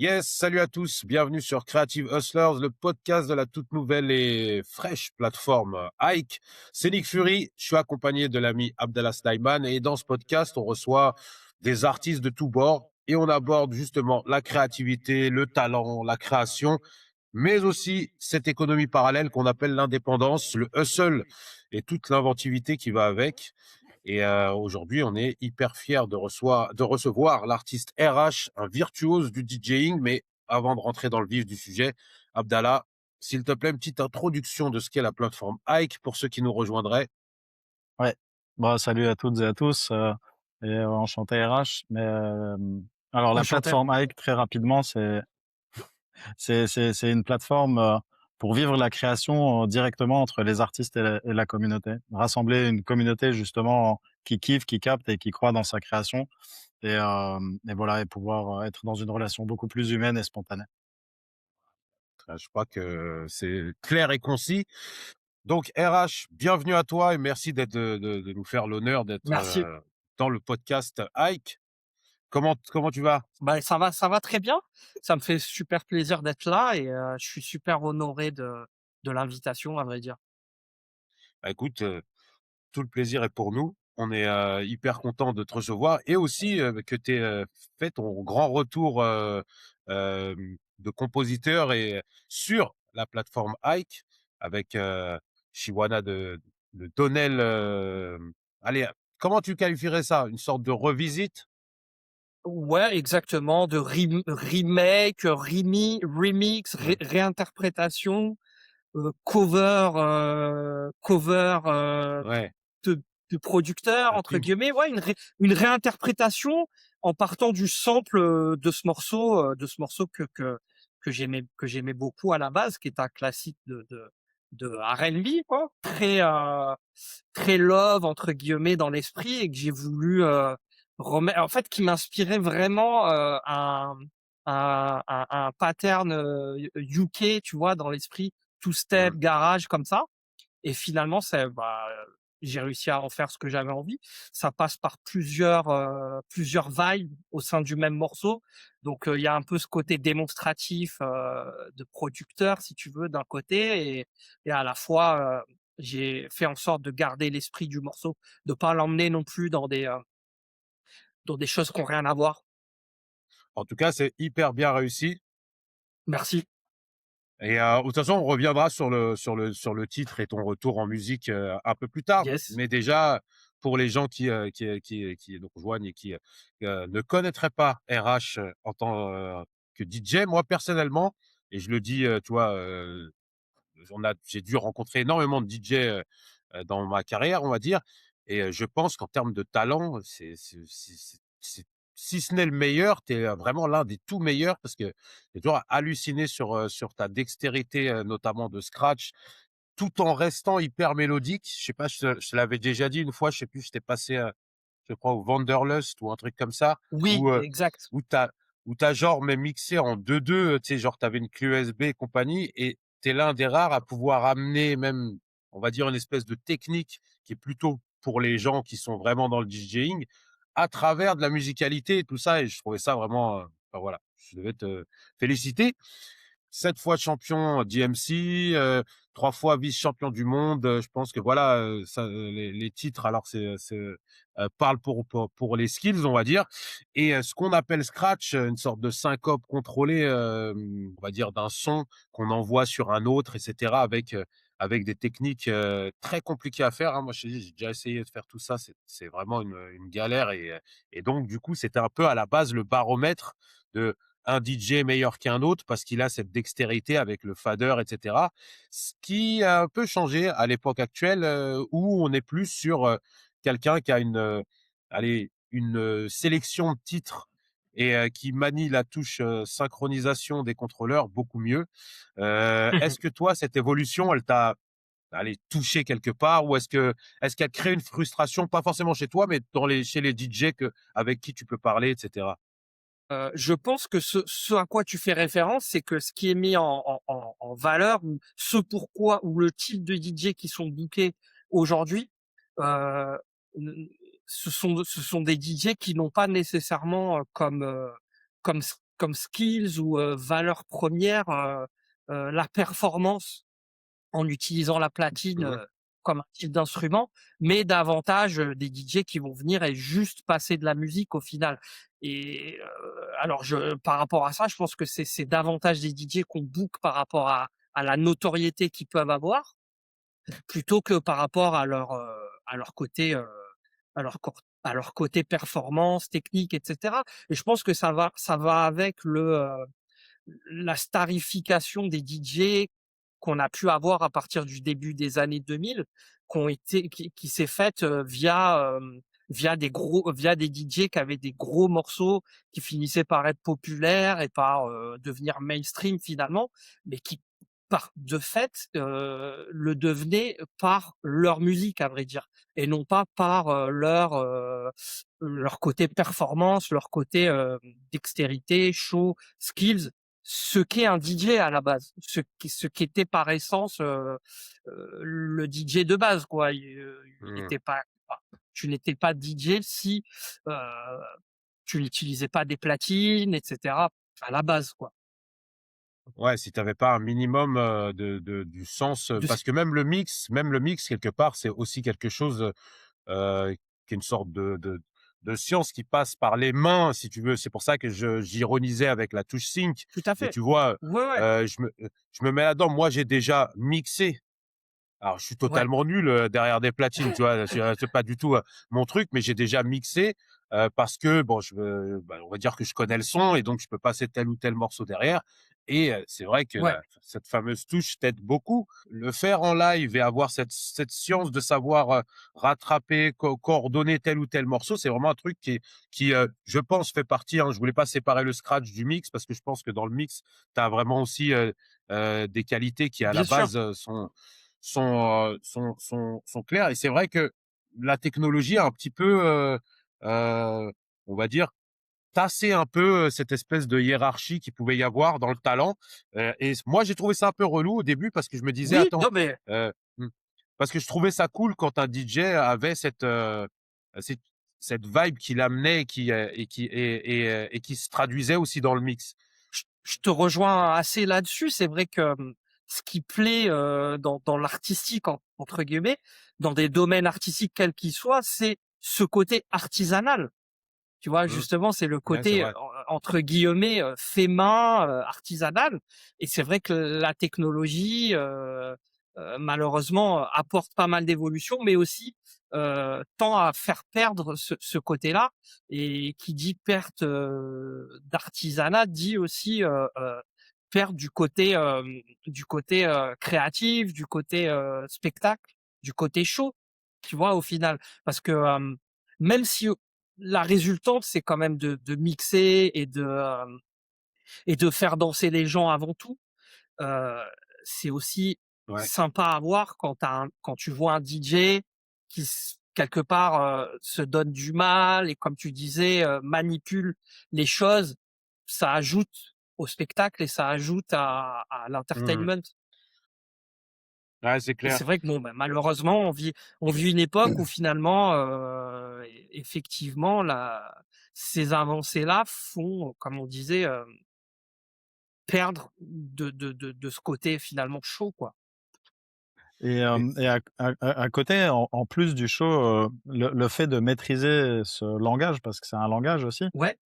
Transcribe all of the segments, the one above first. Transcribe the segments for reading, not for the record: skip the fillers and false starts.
Yes, salut à tous, bienvenue sur Creative Hustlers, le podcast de la toute nouvelle et fraîche plateforme Hike. C'est Nick Fury, je suis accompagné de l'ami Abdallah Slimane et dans ce podcast, on reçoit des artistes de tous bords et on aborde justement la créativité, le talent, la création, mais aussi cette économie parallèle qu'on appelle l'indépendance, le hustle et toute l'inventivité qui va avec. Et aujourd'hui, on est hyper fiers de recevoir l'artiste RH, un virtuose du DJing. Mais avant de rentrer dans le vif du sujet, Abdallah, s'il te plaît, une petite introduction de ce qu'est la plateforme Hike pour ceux qui nous rejoindraient. Ouais. Bon, salut à toutes et à tous, enchanté RH. Alors la Enchanté. plateforme Hike, très rapidement, c'est une plateforme, pour vivre la création, directement entre les artistes et la communauté. Rassembler une communauté justement qui kiffe, qui capte et qui croit dans sa création et voilà et pouvoir, être dans une relation beaucoup plus humaine et spontanée. Je crois que c'est clair et concis. Donc, RH, bienvenue à toi et merci de nous faire l'honneur d'être Merci. dans le podcast Hike. Comment tu vas? Bah, ça va très bien. Ça me fait super plaisir d'être là et je suis super honoré de l'invitation, à vrai dire. Bah, écoute, tout le plaisir est pour nous. On est hyper content de te recevoir et aussi que tu aies fait ton grand retour de compositeur et sur la plateforme Hike avec Chiwana de Donnel. Allez, comment tu qualifierais ça? Une sorte de revisite? Ouais, exactement, de remake, remix, Ouais, réinterprétation, cover, ouais, de «producteur» un entre petit. guillemets. Ouais, une réinterprétation en partant du sample, de ce morceau que j'aimais beaucoup à la base, qui est un classique de R&B quoi. Très «love» entre guillemets dans l'esprit et que j'ai voulu, remettre en fait, qui m'inspirait vraiment, un pattern, UK, tu vois? Dans l'esprit, two step, Mmh. garage comme ça. Et finalement, j'ai réussi à en faire ce que j'avais envie. Ça passe par plusieurs vibes au sein du même morceau. Donc, il y a un peu ce côté démonstratif, de producteur, si tu veux, d'un côté et à la fois, j'ai fait en sorte de garder l'esprit du morceau, de pas l'emmener non plus dans des choses qui ont rien à voir. En tout cas, c'est hyper bien réussi. Merci. Et de toute façon, on reviendra sur le titre et ton retour en musique, un peu plus tard. Yes. Mais déjà, pour les gens qui nous rejoignent et qui, ne connaîtraient pas RH, en tant, que DJ, moi personnellement et je le dis, tu vois, j'ai dû rencontrer énormément de DJ, dans ma carrière, on va dire et je pense qu'en termes de talent, c'est si ce n'est le meilleur, tu es vraiment l'un des tout meilleurs parce que j'ai toujours halluciné sur ta dextérité, notamment de scratch, tout en restant hyper mélodique. Je sais pas, je te l'avais déjà dit une fois, je sais plus, j'étais passé, je crois au Wanderlust ou un truc comme ça, Oui, où, exact. où tu as genre même mixé en 2-2, tu sais, genre tu avais une clé USB et compagnie et tu es l'un des rares à pouvoir amener même, on va dire, une espèce de technique qui est plutôt pour les gens qui sont vraiment dans le DJing, à travers de la musicalité et tout ça et je trouvais ça vraiment, enfin voilà, je devais te féliciter. 7 fois champion d'IMC, 3 fois vice-champion du monde, je pense que voilà, ça, les titres alors parlent pour les skills, on va dire et ce qu'on appelle scratch, une sorte de syncope contrôlée, on va dire d'un son qu'on envoie sur un autre et cetera avec des techniques, très compliquées à faire, hein. Moi, je te dis, j'ai déjà essayé de faire tout ça, c'est vraiment une galère et donc du coup, c'était un peu à la base le baromètre de un DJ meilleur qu'un autre parce qu'il a cette dextérité avec le fader, et cetera. Ce qui a un peu changé à l'époque actuelle, où on est plus sur, quelqu'un qui a une sélection de titres et qui manie la touche, synchronisation des contrôleurs beaucoup mieux. Est-ce que toi, cette évolution, elle t'a, touché quelque part ou est-ce qu'elle crée une frustration, pas forcément chez toi, mais chez les DJ avec qui tu peux parler, et cetera? Je pense que ce à quoi tu fais référence, c'est que ce qui est mis en valeur ou ce pourquoi ou le type de DJ qui sont bookés aujourd'hui, heu, n ce sont des DJ qui n'ont pas nécessairement, comme comme skills ou valeurs premières, la performance en utilisant la platine, Mmh. comme un type d'instrument, mais davantage, des DJ qui vont venir et juste passer de la musique au final. Et alors par rapport à ça, je pense que c'est davantage des DJ qu'on book par rapport à la notoriété qu'ils peuvent avoir, plutôt que par rapport à leur côté, à leur côté performance, technique et cetera. Et je pense que ça va avec la starification des DJ qu'on a pu avoir à partir du début des années 2000, qui s'est faite, via des DJ qui avaient des gros morceaux, qui finissaient par être populaires et par, devenir mainstream finalement, mais qui par de fait, le devenaient par leur musique à vrai dire, et non pas par, leur côté performance, leur côté, dextérité, show, skills, ce qu'est un DJ à la base, ce qu'était par essence, le DJ de base quoi. Il Mmh. était pas enfin, tu n'étais pas DJ si, heu, tu n'utilisais pas des platines et cetera, à la base quoi. Ouais, si tu avais pas un minimum, de du sens, De parce que même le mix quelque part, c'est aussi quelque chose, qui est une sorte de science qui passe par les mains, si tu veux. C'est pour ça que je j'ironisais avec la touche sync. Tout à Et fait. tu vois, Ouais, ouais, je me mets là-dedans. Moi, j'ai déjà mixé. Alors, je suis ouais, totalement nul, derrière des platines, tu vois? C'est pas du tout, mon truc, mais j'ai déjà mixé, parce que bon, on va dire que je connais le son et donc je peux passer tel ou tel morceau derrière. Et c'est vrai que ouais. cette fameuse touche t'aide beaucoup. Le faire en live et avoir cette science de savoir, rattraper, coordonner tel ou tel morceau, c'est vraiment un truc je pense, fait partie, hein. Je voulais pas séparer le scratch du mix parce que je pense que dans le mix, tu as vraiment aussi, des qualités qui, à la Bien sûr. base, sont clairs. Et c'est vrai que la technologie a un petit peu, on va dire, tassé un peu, cette espèce de hiérarchie qu'il pouvait y avoir dans le talent. Et moi, j'ai trouvé ça un peu relou au début parce que je me disais: Oui, «Attends», non mais heu, mmh, parce que je trouvais ça cool quand un DJ avait cette cette vibe qu'il amenait et qui se traduisait aussi dans le mix. je te rejoins assez là-dessus. C'est vrai que, ce qui plaît, dans «l'artistique» entre guillemets, dans des domaines artistiques quels qu'ils soient, c'est ce côté artisanal. Tu vois? Mmh. Justement, c'est le Ouais, c'est côté, vrai. entre guillemets, «fait main», artisanal. Et c'est vrai que la technologie, malheureusement, apporte pas mal d'évolutions, mais aussi, tend à faire perdre ce côté-là. Et qui dit perte, d'artisanat dit aussi, perte du côté, créatif, du côté, spectacle, du côté show, tu vois? Au final. Parce que, même si la résultante, c'est quand même de mixer et de faire danser les gens avant tout. Heu, c'est aussi Ouais. sympa à voir quand tu vois un DJ qui quelque part, se donne du mal et comme tu disais, manipule les choses. Ça ajoute au spectacle et ça ajoute à Mmh. l'entertainment. Ouais, c'est Et c'est clair. vrai que bon, bah, malheureusement, on vit une époque où finalement, effectivement, ces avancées-là font, comme on disait, perdre de ce côté finalement chaud, quoi. Et Et à côté, en plus du show, le fait de maîtriser ce langage, parce que c'est un langage aussi, Ouais,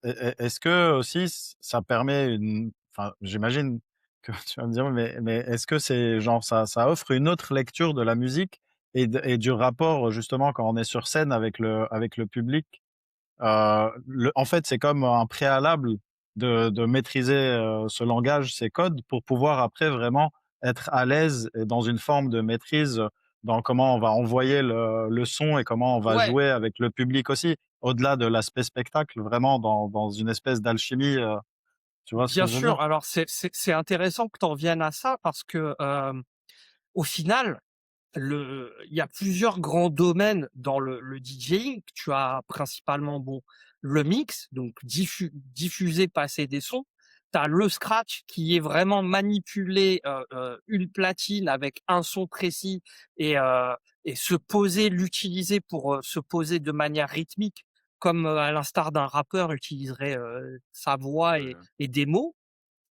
est-ce que aussi ça permet une enfin, j'imagine que tu vas me dire: mais est-ce que c'est genre ça offre une autre lecture de la musique et du rapport justement quand on est sur scène avec le public? Le En fait, c'est comme un préalable de maîtriser, ce langage, ces codes pour pouvoir après vraiment être à l'aise et dans une forme de maîtrise, dans comment on va envoyer le son et comment on va ouais, jouer avec le public aussi. Au-delà de l'aspect spectacle, vraiment dans une espèce d'alchimie, tu vois ce que bien je veux dire? sûr. Alors c'est intéressant que tu en viennes à ça parce que, au final, il y a plusieurs grands domaines dans le DJing. Tu as principalement, bon, le mix, donc diffuser, passer des sons. Tu as le scratch qui est vraiment manipuler, une platine avec un son précis et l'utiliser pour, se poser de manière rythmique comme, à l'instar d'un rappeur utiliserait, sa voix Mmh. et des mots.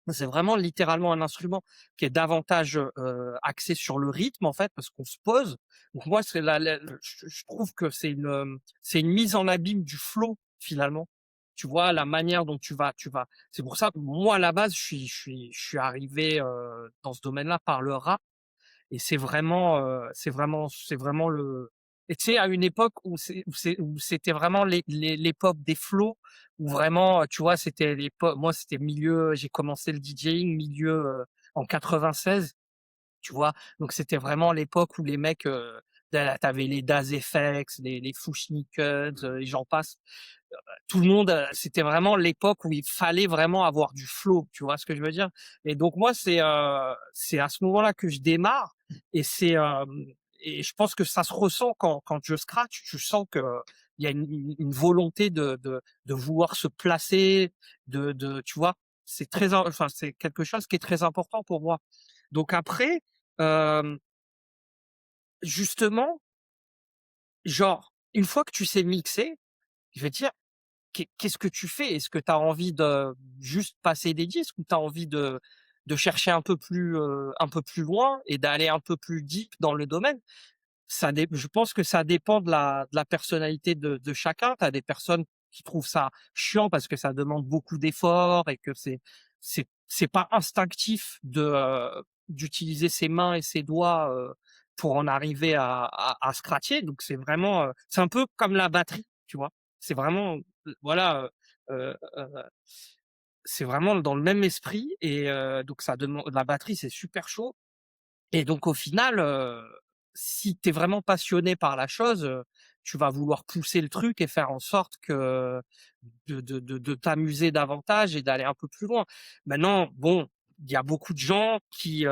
C'est vraiment littéralement un instrument qui est davantage, axé sur le rythme en fait, parce qu'on se pose. Donc moi c'est la je trouve que c'est une mise en abîme du flow finalement. Tu vois? La manière dont tu vas c'est pour ça que moi à la base je suis arrivé, dans ce domaine-là par le rap et c'est vraiment le et tu sais, à une époque où c'était vraiment l'époque des flows, où vraiment, tu vois, c'était l'époque moi, c'était milieu j'ai commencé le DJing milieu, en 96, tu vois? Donc c'était vraiment l'époque où les mecs, tu les Das EFX, les Fu-Schnickens, Mmh. et j'en passe. Tout le monde, c'était vraiment l'époque où il fallait vraiment avoir du flow, tu vois ce que je veux dire? Et donc moi, c'est à ce moment-là que je démarre et et je pense que ça se ressent quand je scratch. Tu sens que il y a une volonté de vouloir se placer, tu vois? C'est très im enfin, c'est quelque chose qui est très important pour moi. Donc après, hem, justement, genre, une fois que tu sais mixer, je vais te dire qu'est-ce que tu fais? Est-ce que tu as envie de juste passer des disques ou tu as envie de chercher un peu plus loin et d'aller un peu plus deep dans le domaine? Je pense que ça dépend de la personnalité de chacun. Tu as des personnes qui trouvent ça chiant parce que ça demande beaucoup d'efforts et que c'est pas instinctif d'utiliser ses mains et ses doigts, pour en arriver à scratcher. Donc c'est vraiment, c'est un peu comme la batterie, tu vois? C'est vraiment, voilà, heu heu c'est vraiment dans le même esprit et donc ça demande la batterie, c'est super chaud et donc au final, si tu es vraiment passionné par la chose, tu vas vouloir pousser le truc et faire en sorte que de t'amuser davantage et d'aller un peu plus loin. Maintenant, bon, il y a beaucoup de gens qui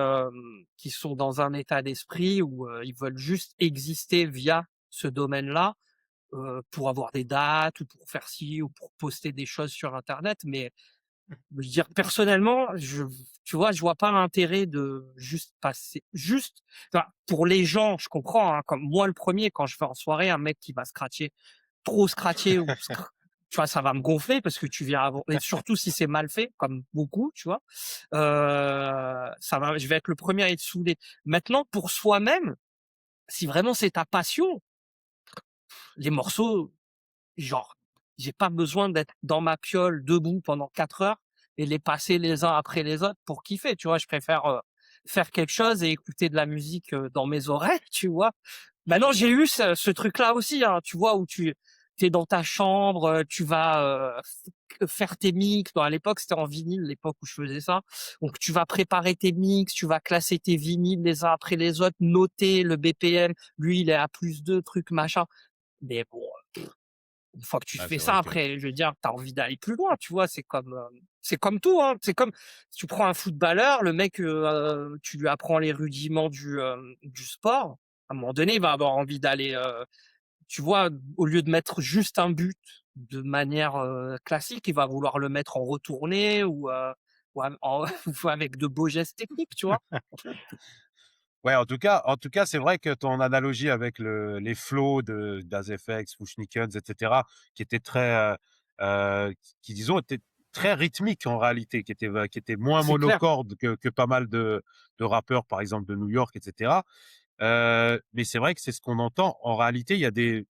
sont dans un état d'esprit où, ils veulent juste exister via ce domaine-là, pour avoir des dates ou pour faire ci ou pour poster des choses sur internet. Mais je veux dire personnellement, tu vois, je vois pas l'intérêt de juste passer juste enfin, pour les gens, je comprends, hein, comme moi le premier quand je vais en soirée, un mec qui va scratcher, trop scratcher ou tu vois, ça va me gonfler parce que tu viens avant et surtout si c'est mal fait, comme beaucoup, tu vois? Je vais être le premier à être saoulé. Maintenant pour soi-même, si vraiment c'est ta passion, les morceaux, genre, j'ai pas besoin d'être dans ma piole debout pendant 4 heures et les passer les uns après les autres pour kiffer, tu vois? Je préfère, faire quelque chose et écouter de la musique, dans mes oreilles, tu vois? Maintenant, j'ai eu ce truc-là aussi, hein, tu vois? Où tu es dans ta chambre, tu vas, faire tes mix. Bon, à l'époque, c'était en vinyle, l'époque où je faisais ça. Donc tu vas préparer tes mix, tu vas classer tes vinyles les uns après les autres, noter le BPM. Lui, il est à +2, truc machin. Mais bon, une fois que tu Ah, fais c'est ça vrai que après, je veux dire, tu as envie d'aller plus loin, tu vois? C'est comme tout, hein. C'est comme si tu prends un footballeur, le mec, tu lui apprends les rudiments du sport. À un moment donné, il va avoir envie d'aller, tu vois? Au lieu de mettre juste un but de manière, classique, il va vouloir le mettre en retourné ou ou avec de beaux gestes techniques, tu vois? ouais, en tout cas, c'est vrai que ton analogie avec les flows de Das FX, Fu-Schnickens et cetera, qui étaient très, qui disons étaient très rythmiques en réalité, qui étaient moins C'est clair. monocordes que pas mal de rappeurs, par exemple de New York et cetera. Mais c'est vrai que c'est ce qu'on entend. En réalité, il y a des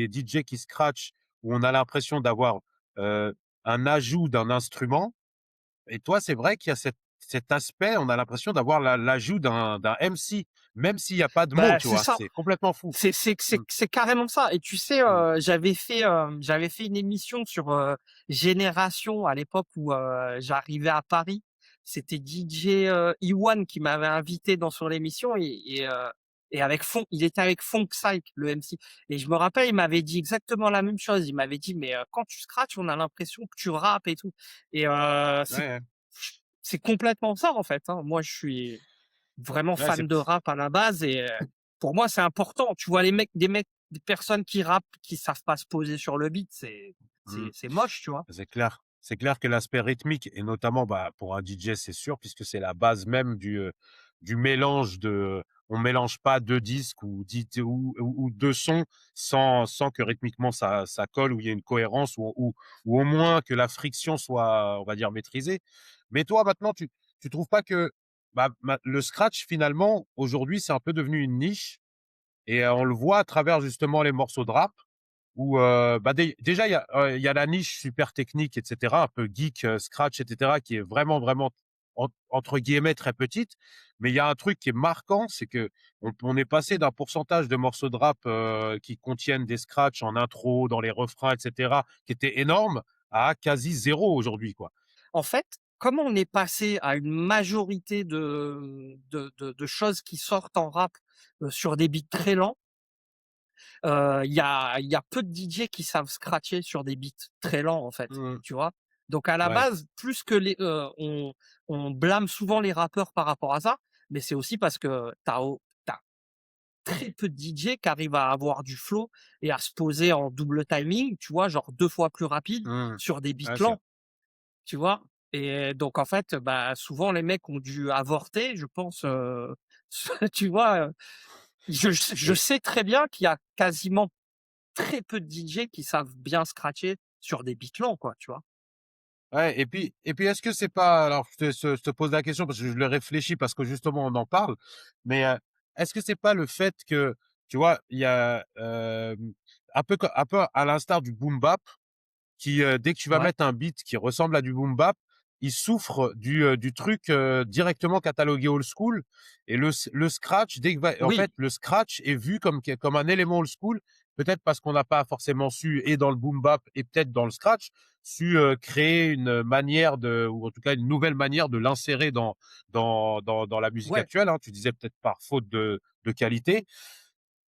DJ qui scratchent où on a l'impression d'avoir, heu, un ajout d'un instrument et toi, c'est vrai qu'il y a cet aspect, on a l'impression d'avoir l'ajout d'un MC, même s'il y a pas de mots, Bah, tu c'est vois? ça. C'est complètement fou. Mmh, C'est carrément ça et tu sais, mmh. j'avais fait une émission sur, Génération à l'époque où, j'arrivais à Paris. C'était DJ, E1 qui m'avait invité dans son émission et avec Fon il était avec Funk Psych, le MC et je me rappelle, il m'avait dit exactement la même chose. Il m'avait dit: «Mais, quand tu scratches, on a l'impression que tu rappes et tout» et Ouais, ouais. c'est complètement ça, en fait, hein. Moi, je suis vraiment Ouais, fan de rap à la base et pour moi, c'est important. Tu vois des personnes qui rappent, qui savent pas se poser sur le beat, mmh, c'est moche, tu vois? c'est clair. C'est clair que l'aspect rythmique et notamment, bah, pour un DJ, c'est sûr, puisque c'est la base même du mélange on mélange pas 2 disques ou 10 ou 2 sons sans que rythmiquement ça colle, où il y ait une cohérence ou au moins que la friction soit, on va dire, maîtrisée. Mais toi, maintenant, tu trouves pas que, bah, le scratch finalement, aujourd'hui, c'est un peu devenu une niche et on le voit à travers justement les morceaux de rap où, bah, déjà il y a la niche super technique et cetera, un peu geek, scratch et cetera, qui est vraiment, vraiment entre guillemets «très petite». Mais il y a un truc qui est marquant, c'est qu'on est passé d'un pourcentage de morceaux de rap, qui contiennent des scratchs en intro, dans les refrains et cetera, qui était énorme, à quasi zéro aujourd'hui, quoi. En fait, comme on est passé à une majorité de choses qui sortent en rap, sur des beats très lents, il y a peu de DJ qui savent scratcher sur des beats très lents, en fait, Mmh. tu vois? Donc à la Ouais. base, plus que on blâme souvent les rappeurs par rapport à ça, mais c'est aussi parce que tu très peu de DJ qui arrivent à avoir du flow et à se poser en double timing, tu vois? Genre 2 fois plus rapide Mmh. sur des beats Ouais, c'est lents, tu vois? Et donc en fait, bah, souvent les mecs ont dû avorter, je pense, tu vois? Je et sais très bien qu'il y a quasiment très peu de DJ qui savent bien scratcher sur des beats lents, quoi, tu vois? ouais, et puis est-ce que c'est pas, alors je te pose la question parce que je le réfléchis parce que justement on en parle, mais, est-ce que c'est pas le fait que, tu vois, il y a, un peu à l'instar du boom bap qui, dès que tu vas Ouais. mettre un beat qui ressemble à du boom bap, il souffre du truc, directement catalogué old school et le scratch dès que va en fait, Oui, le scratch est vu comme un élément old school, peut-être parce qu'on n'a pas forcément su et dans le boom bap et peut-être dans le scratch, créer une manière de ou en tout cas une nouvelle manière de l'insérer dans la musique ouais, actuelle, hein. Tu disais peut-être par faute de qualité,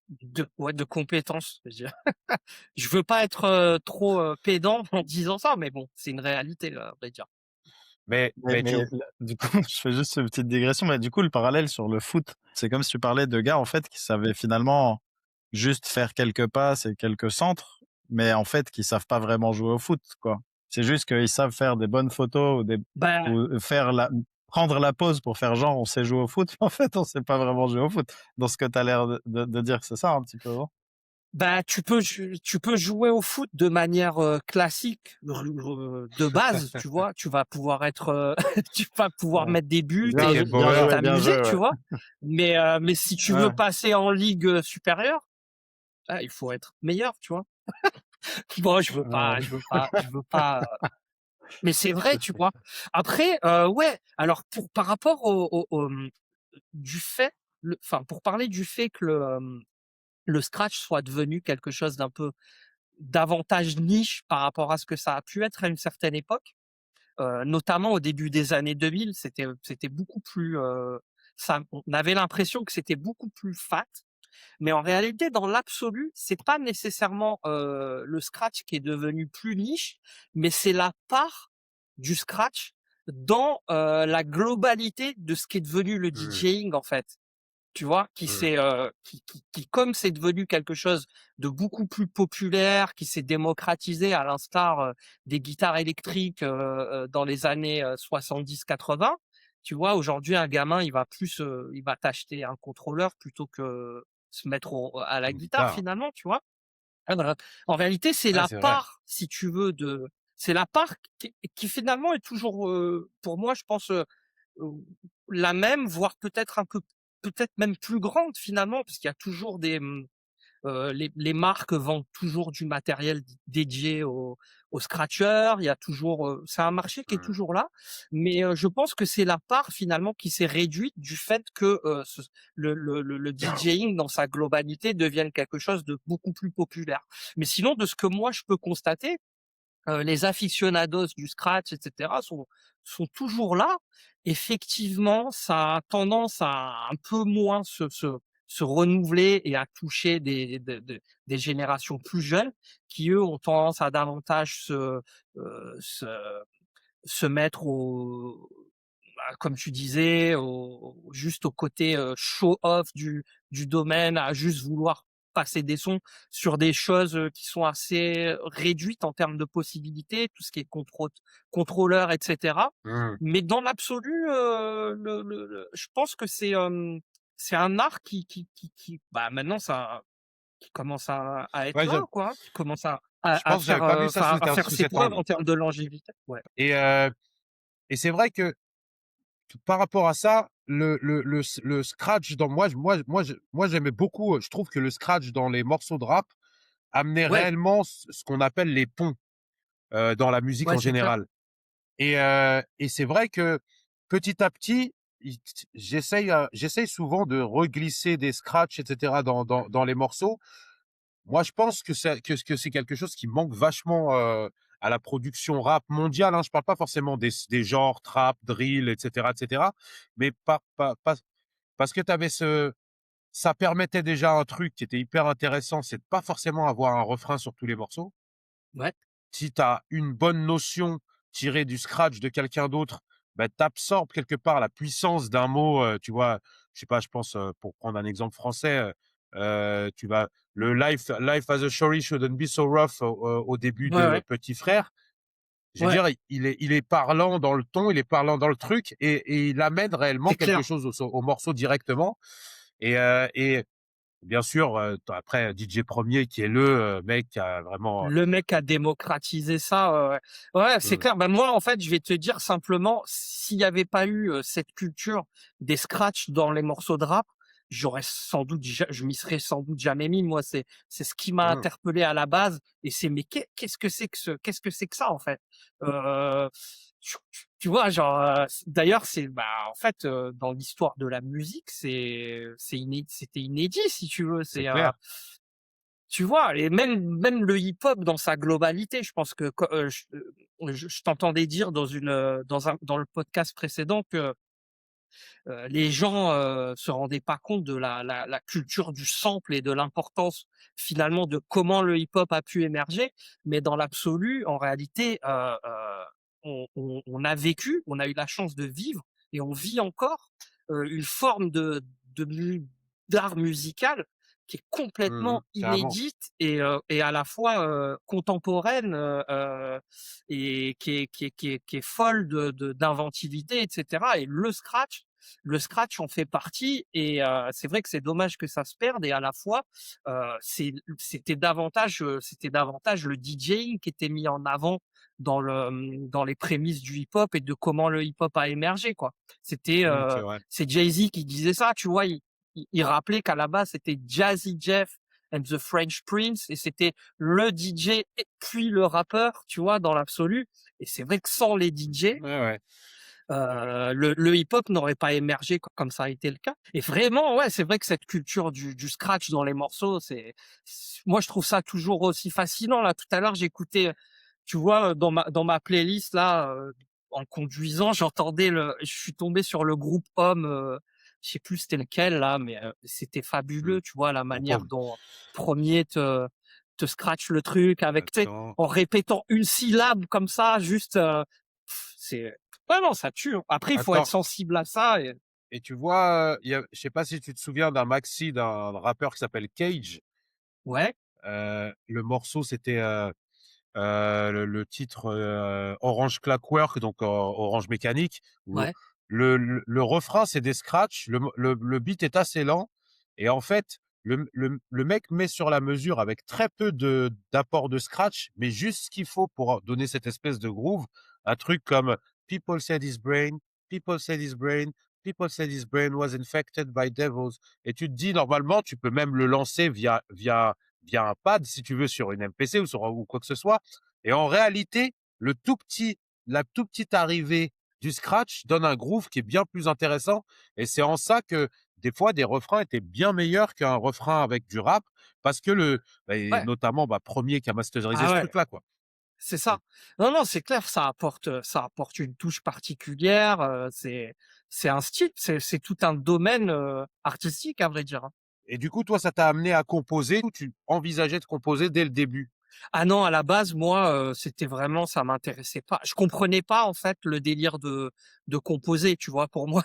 de compétences, je dirais. Je veux pas être, trop, pédant en disant ça, mais bon, c'est une réalité, à vrai dire. Mais, mais tu du coup, je fais juste une petite digression, mais du coup, le parallèle sur le foot, c'est comme si tu parlais de gars, en fait, qui savaient finalement juste faire quelques passes et quelques centres, mais en fait, qui savent pas vraiment jouer au foot, quoi. C'est juste qu'ils savent faire des bonnes photos Bah ou prendre la pause pour faire genre on sait jouer au foot, mais en fait, on sait pas vraiment jouer au foot. Dans ce que tu as l'air de dire, c'est ça un petit peu, non? tu peux jouer au foot de manière, classique, de base, tu vois? Tu vas pouvoir être, tu vas pouvoir Ouais. mettre des buts et Bien Beckenbauer. et joué, bien t'amuser, joué, tu ouais. vois? Mais si tu veux Ouais. passer en ligue, supérieure, ah, il faut être meilleur, tu vois? Bon, Ouais. je veux pas, mais c'est vrai, tu vois? Après, ouais, alors par rapport du fait pour parler du fait que le scratch soit devenu quelque chose d'un peu davantage niche par rapport à ce que ça a pu être à une certaine époque, notamment au début des années 2000, c'était beaucoup plus, ça on avait l'impression que c'était beaucoup plus fat, mais en réalité, dans l'absolu, c'est pas nécessairement, le scratch qui est devenu plus niche, mais c'est la part du scratch dans, la globalité de ce qui est devenu le Mmh, DJing, en fait. Tu vois? Qui mmh, s'est, qui comme c'est devenu quelque chose de beaucoup plus populaire, qui s'est démocratisé à l'instar, des guitares électriques, dans les années, 70-80. Tu vois? Aujourd'hui, un gamin, il va t'acheter un contrôleur plutôt que se mettre à la une guitare guitare. finalement, tu vois? Voilà. En réalité, c'est Ouais, la c'est vrai. part, si tu veux, c'est la part qui finalement est toujours, pour moi, je pense, Heu, la même, voire peut-être même plus grande finalement, parce qu'il y a toujours les marques vendent toujours du matériel dédié aux scratchers. Il y a toujours, c'est un marché qui est Mmh, toujours là, mais je pense que c'est la part finalement qui s'est réduite du fait que, le DJing dans sa globalité devienne quelque chose de beaucoup plus populaire. Mais sinon, de ce que moi je peux constater, les aficionados du scratch et cetera sont toujours là. Effectivement, ça a tendance à un peu moins se renouveler et à toucher des générations plus jeunes qui, eux, ont tendance à davantage se mettre comme tu disais, juste au côté, show off du domaine, à juste vouloir passer des sons sur des choses, qui sont assez réduites en termes de possibilités, tout ce qui est contrôleur et cetera. mmh, Mais dans l'absolu, je pense que c'est un art bah, maintenant qui commence à être Ouais, là, quoi, qui commence je pense que j'avais pas vu ça enfin, à faire sous ses cet preuves angle en termes de longévité. Ouais. et heu et c'est vrai que par rapport à ça, le scratch dans moi j'aimais beaucoup, je trouve que le scratch dans les morceaux de rap amenait Ouais, réellement ce qu'on appelle les ponts, dans la musique ouais, en c'est clair. général et c'est vrai que petit à petit, il j'essaye souvent de reglisser des scratchs et cetera dans les morceaux. Moi, je pense que c'est quelque chose qui manque vachement, à la production rap mondiale, hein. Je parle pas forcément des genres trap, drill et cetera, mais parce que tu avais ce ça permettait déjà un truc qui était hyper intéressant, c'est de pas forcément avoir un refrain sur tous les morceaux. Ouais, Si tu as une bonne notion tirée du scratch de quelqu'un d'autre, bah, tu absorbes quelque part la puissance d'un mot, tu vois? Je sais pas, je pense, pour prendre un exemple français, tu vas le Life as a Story shouldn't be so rough au début ouais, de ouais, Petit Frère. Je veux ouais, dire, il est parlant dans le ton, il est parlant dans le truc et il amène réellement c'est quelque clair. chose au morceau directement et bien sûr, tu as après DJ Premier qui est le, mec qui a vraiment, Le mec a démocratisé ça, ouais, ouais. Ouais, c'est mmh, clair. Bah, moi, en fait, je vais te dire simplement, s'il y avait pas eu, cette culture des scratchs dans les morceaux de rap, je m'y serais sans doute jamais mis. Moi, c'est ce qui m'a mmh, interpellé à la base et c'est mais qu'est-ce que c'est que ça, en fait? Heu, tu vois, genre, d'ailleurs, en fait, dans l'histoire de la musique, c'était inédit, si tu veux. c'est clair. Tu vois? Et même le hip-hop dans sa globalité, je pense que je t'entendais dire dans le podcast précédent que, les gens, se rendaient pas compte de la culture du sample et de l'importance finalement de comment le hip-hop a pu émerger. Mais dans l'absolu, en réalité, on a vécu, on a eu la chance de vivre et on vit encore, une forme de mu d'art musical qui est Mmh complètement mh, carrément. inédite et à la fois, contemporaine, et qui est folle d'inventivité et cetera et le scratch en fait partie et c'est vrai que c'est dommage que ça se perde et à la fois, c'était davantage le DJing qui était mis en avant dans les prémices du hip-hop et de comment le hip-hop a émergé, quoi. Mmh, c'est vrai. C'est Jay-Z qui disait ça, tu vois? Il rappelait qu'à la base, c'était Jazzy Jeff and the French Prince et c'était le DJ et puis le rappeur, tu vois, dans l'absolu et c'est vrai que sans les DJ, Ouais, ouais. le hip-hop n'aurait pas émergé comme ça a été le cas. Et vraiment, ouais, c'est vrai que cette culture du scratch dans les morceaux, moi je trouve ça toujours aussi fascinant. Là, tout à l'heure, j'écoutais, tu vois, dans ma playlist là, en conduisant, je suis tombé sur le groupe Homme, je sais plus c'était lequel là, mais c'était Mmh. fabuleux, tu vois, la Groupe manière Homme. dont Premier te scratch le truc avec, tu sais, Attends. en répétant une syllabe comme ça, juste, c'est ouais, non, ça tue, hein. Après, il faut être Attends sensible à ça et et tu vois, il y a je sais pas si tu te souviens d'un maxi d'un rappeur qui s'appelle Cage. ouais, Le morceau c'était, le titre, Orange Clockwork, donc Orange Mécanique, où ouais, le refrain, c'est des scratchs, le beat est assez lent et en fait, le mec met sur la mesure avec très peu d'apport de scratch, mais juste ce qu'il faut pour donner cette espèce de groove. Un truc comme «People said his brain, people said his brain, people said his brain was infected by devils» et tu te dis normalement, tu peux même le lancer via un pad si tu veux sur une MPC ou quoi que ce soit et en réalité, la toute petite arrivée du scratch donne un groove qui est bien plus intéressant et c'est en ça que des fois des refrains étaient bien meilleurs qu'un refrain avec du rap parce que et ouais. notamment, Premier qui a masterisé Ah ce ouais, truc-là, quoi. c'est Mmh. ça. Non, non, c'est clair, ça apporte une touche particulière, c'est un style, c'est tout un domaine, artistique à vrai dire, hein. Et du coup, toi, ça t'a amené à composer ou tu envisageais de composer dès le début? Ah non, à la base, moi, c'était vraiment ça m'intéressait pas. Je comprenais pas, en fait, le délire de composer, tu vois? Pour moi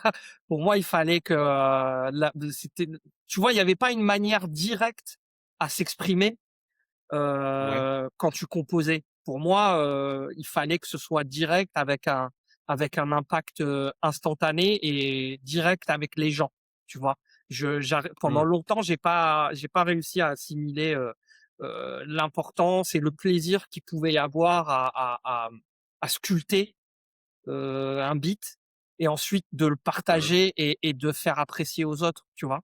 pour moi, il fallait que, la c'était tu vois, il y avait pas une manière directe à s'exprimer, Ouais. quand tu composais. Pour moi, il fallait que ce soit direct avec un impact, instantané et direct avec les gens, tu vois? Pendant Mmh. longtemps, j'ai pas réussi à assimiler, l'importance et le plaisir qu'il pouvait y avoir à sculpter, un beat et ensuite de le Mmh. partager et de faire apprécier aux autres, tu vois?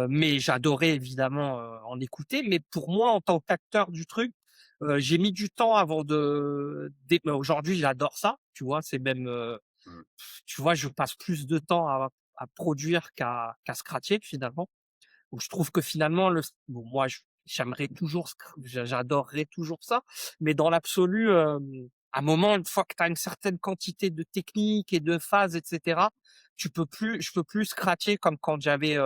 Mais j'adorais évidemment, en écouter, mais pour moi, en tant qu'acteur du truc, j'ai mis du temps avant aujourd'hui, j'adore ça, tu vois? C'est même, Mmh. tu vois, je passe plus de temps à produire qu'à scratcher finalement. Où je trouve que finalement bon moi j'aimerais toujours j'adorerais toujours ça, mais dans l'absolu, à un moment, une fois que tu as une certaine quantité de techniques et de phases et cetera, je peux plus scratcher comme quand j'avais,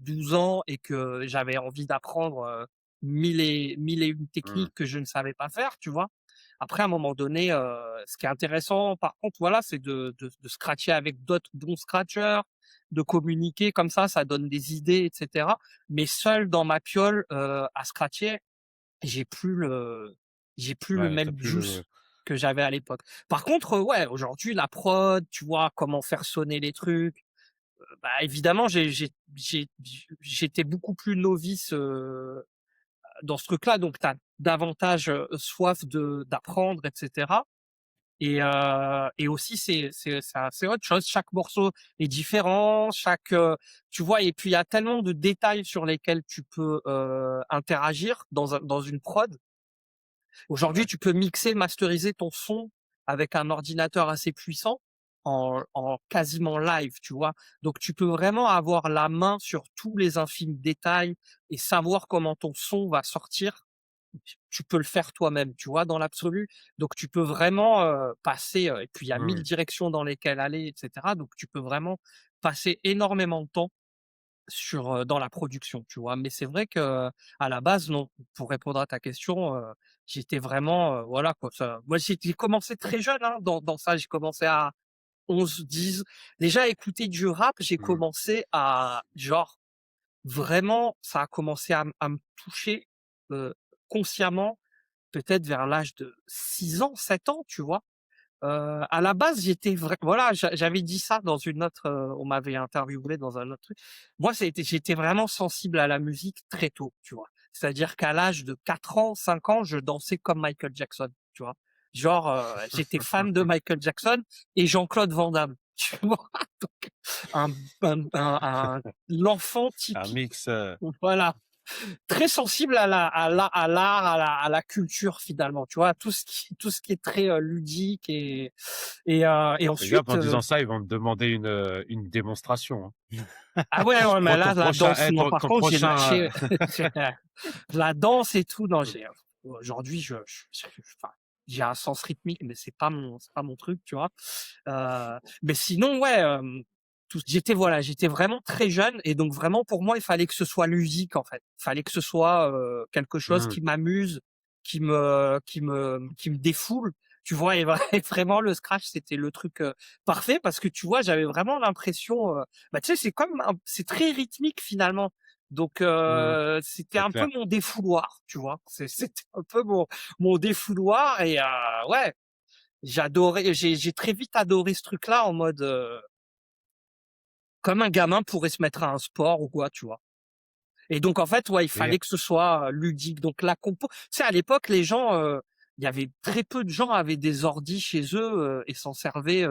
12 ans et que j'avais envie d'apprendre, 1001 Mmh. techniques que je ne savais pas faire, tu vois? Après à un moment donné, ce qui est intéressant par contre, voilà, c'est de scratcher avec d'autres bons scratcheurs, de communiquer comme ça donne des idées et cetera. Mais seul dans ma piole, à scratcher, j'ai plus le j'ai plus le Ouais, tu même plus le juice que j'avais à l'époque. Par contre, ouais, aujourd'hui la prod, tu vois, comment faire sonner les trucs, bah, évidemment j'étais beaucoup plus novice, dans ce truc-là, donc tu as davantage, soif d'apprendre et cetera. Et aussi c'est autre chose. Chaque morceau est différent, tu vois? Et puis il y a tellement de détails sur lesquels tu peux, interagir dans une prod. Aujourd'hui, Ouais. tu peux mixer, masteriser ton son avec un ordinateur assez puissant en quasiment live, tu vois? Donc tu peux vraiment avoir la main sur tous les infimes détails et savoir comment ton son va sortir. Tu peux le faire toi-même, tu vois, dans l'absolu. Donc tu peux vraiment, passer, et puis il y a 1000 Mmh. directions dans lesquelles aller et cetera. Donc tu peux vraiment passer énormément de temps dans la production, tu vois? Mais c'est vrai que à la base, non. Pour répondre à ta question, j'étais vraiment, voilà quoi, moi j'ai commencé très jeune, hein, dans ça. J'ai commencé à 11-10. Déjà écouter du rap, j'ai Mmh. commencé à genre vraiment, ça a commencé à me toucher, consciemment, peut-être vers l'âge de 6 ans, 7 ans, tu vois? À la base, voilà, j'avais dit ça dans une autre, on m'avait interviewé dans un autre truc. Moi, j'étais vraiment sensible à la musique très tôt, tu vois? C'est-à-dire qu'à l'âge de 4 ans, 5 ans, je dansais comme Michael Jackson, tu vois? Genre, j'étais fan de Michael Jackson et Jean-Claude Van Damme, tu vois? Donc un l'enfant Un typique, mix, voilà. Très sensible à l'art, à la culture finalement, tu vois? Tout ce qui est très, ludique et fais gaffe ensuite, en disant ça, ils vont te demander une démonstration, hein. ah ouais, ouais, mais Pour là, ton la prochain danse, non, par ton contre, j'ai prochain, lâché j'ai la danse et tout, non, aujourd'hui, enfin, j'ai un sens rythmique, mais c'est pas mon truc, tu vois? Mais sinon, ouais, j'étais vraiment très jeune et donc vraiment pour moi, il fallait que ce soit ludique, en fait. Il fallait que ce soit, quelque chose mmh, qui m'amuse, qui me défoule, tu vois? Et vraiment le scratch, c'était le truc, parfait parce que tu vois, j'avais vraiment l'impression, bah, tu sais, c'est très rythmique finalement. Donc mmh, c'était c'est un peu clair. mon défouloir, tu vois? C'était un peu mon défouloir et ouais, j'ai très vite adoré ce truc-là en mode, comme un gamin pourrait se mettre à un sport ou quoi, tu vois? Et donc en fait, ouais, il Et fallait que ce soit, ludique. Donc la compo tu sais, à l'époque, les gens, il y avait très peu de gens avaient des ordis chez eux, et s'en servaient,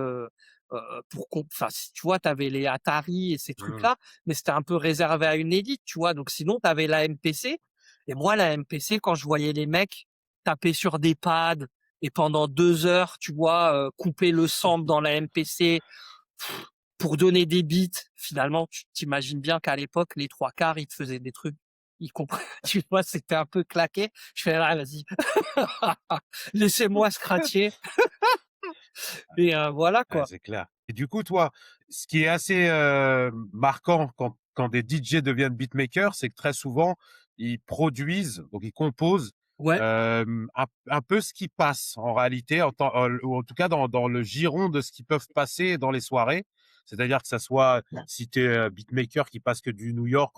enfin, si tu vois, tu avais les Atari et ces mmh, trucs-là, mais c'était un peu réservé à une élite, tu vois? Donc sinon, tu avais la MPC et moi, la MPC, quand je voyais les mecs taper sur des pads et pendant 2 heures, tu vois, couper le sample dans la MPC pour donner des beats, finalement, tu t'imagines bien qu'à l'époque, les 3/4, ils te faisaient des trucs, ils comprenaient, tu vois, c'était un peu claqué. Je fais: «Ah vas-y, laissez-moi scratcher» et voilà ouais, quoi. c'est clair. Et du coup, toi, ce qui est assez, marquant quand des DJ deviennent beatmakers, c'est que très souvent, ils produisent, donc ils composent, Ouais, un peu ce qui passe en réalité, ou en tout cas dans le giron de ce qu'ils peuvent passer dans les soirées. C'est-à-dire que ça soit si tu es, beatmaker qui passe que du New York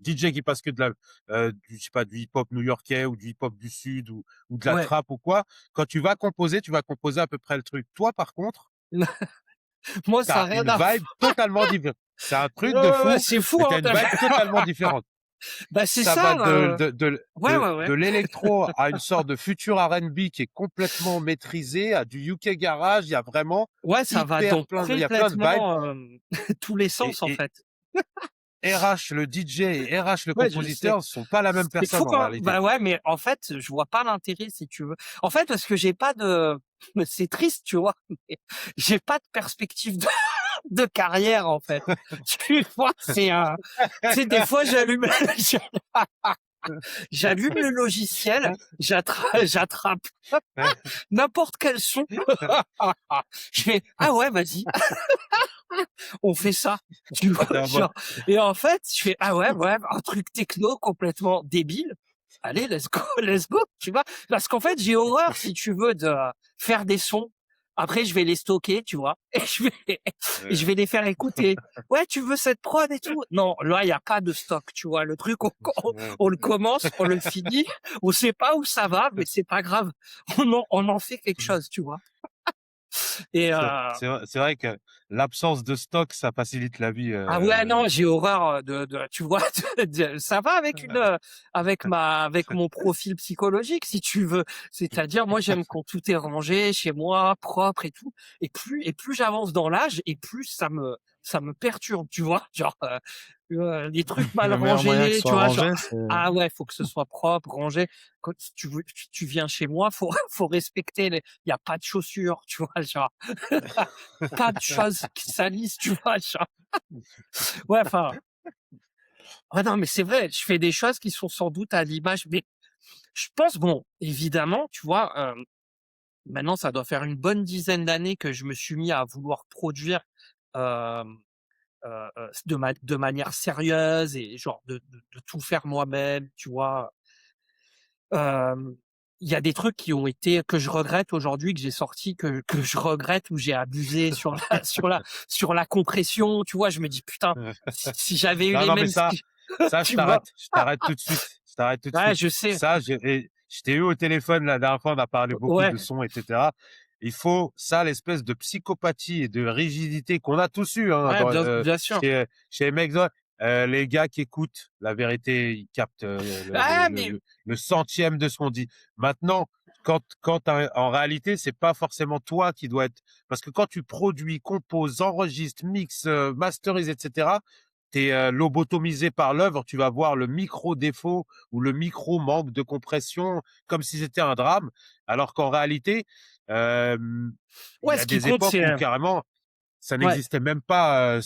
DJ qui passe que je sais pas, du hip-hop new-yorkais ou du hip-hop du sud ou de la ouais. trap ou quoi. Quand tu vas composer à peu près le truc. Toi, par contre, Moi, tu ça a as rien une à f vibe totalement différente. C'est un truc de Ouais, fou, c'est fou, mais tu hein, as une vibe totalement différente. bah, c'est Ça ça, va ouais, ouais, ouais. de l'électro à une sorte de futur R&B qui est complètement maîtrisé, à du UK garage. Il y a vraiment Ouais, ça va dans il y a plein de vibes. complètement, tous les Et, sens, en et fait. RH, le DJ et RH, le Ouais, je sais. compositeur, sont pas la même C'est fou, personne en hein. réalité. Bah, ouais, mais en fait, je vois pas l'intérêt, si tu veux. En fait, parce que j'ai pas de c'est triste, tu vois? Mais j'ai pas de perspective de carrière, en fait. Tu vois? Tu sais, des fois, j'allume le logiciel, j'attrape n'importe quel son. Je fais: «Ah ouais, vas-y, on fait ça». Tu vois? Non, moi, Genre et en fait, je fais: «Ah ouais, ouais, un truc techno complètement débile. Allez, let's go, let's go», tu vois? Parce qu'en fait, j'ai horreur, si tu veux, de faire des sons. Après, je vais les stocker, tu vois? Et je vais les faire écouter. «Ouais, tu veux cette prod et tout?» Non, là, il y a pas de stock, tu vois? Le truc, on le commence, on le finit, on sait pas où ça va, mais c'est pas grave. On en fait quelque chose, tu vois? Et c'est vrai que l'absence de stock, ça facilite la vie. ah ouais, non, j'ai horreur tu vois, ça va avec avec mon profil psychologique, si tu veux. C'est-à-dire, moi, j'aime quand tout est rangé chez moi, propre et tout. Et plus j'avance dans l'âge, et plus ça me perturbe, tu vois. Genre, les trucs mal Le meilleur moyen que ce rangés, tu soit vois, genre, rangé, c'est ah ouais, faut que ce soit propre, rangé. Quand si tu viens chez moi, faut respecter il y a pas de chaussures, tu vois, genre, pas de choses qui salissent, tu vois, genre. Ouais, enfin, ouais, non, mais c'est vrai, je fais des choses qui sont sans doute à l'image, mais je pense, bon, évidemment, tu vois, maintenant, ça doit faire une bonne dizaine d'années que je me suis mis à vouloir produire, hem, de manière sérieuse, et genre de tout faire moi-même, tu vois? Hem, il y a des trucs que je regrette aujourd'hui, que j'ai sortis, que je regrette, où j'ai abusé sur la sur la compression, tu vois? Je me dis: «Putain, si j'avais eu Non, les non, mais mêmes skills», je tu vois? t'arrête. Je t'arrête tout de suite. Je t'arrête tout de Ouais, suite. je sais. Ça, je t'ai eu au téléphone la dernière fois, on a parlé beaucoup Ouais, de son, etc. Il faut ça, l'espèce de psychopathie et de rigidité qu'on a tous eu, hein, ouais, bien sûr. chez MXO. Les gars qui écoutent, la vérité, ils captent Ah, mais le centième de ce qu'on dit. Maintenant, en réalité, c'est pas forcément toi qui dois être, parce que quand tu produis, composes, enregistres, mixes, masterises, etc., t'es lobotomisé par l'œuvre, tu vas voir le micro défaut ou le micro manque de compression comme si c'était un drame, alors qu'en réalité, il y ouais, a ce qui des compte, époques c'est, où carrément ça ouais, n'existait même pas.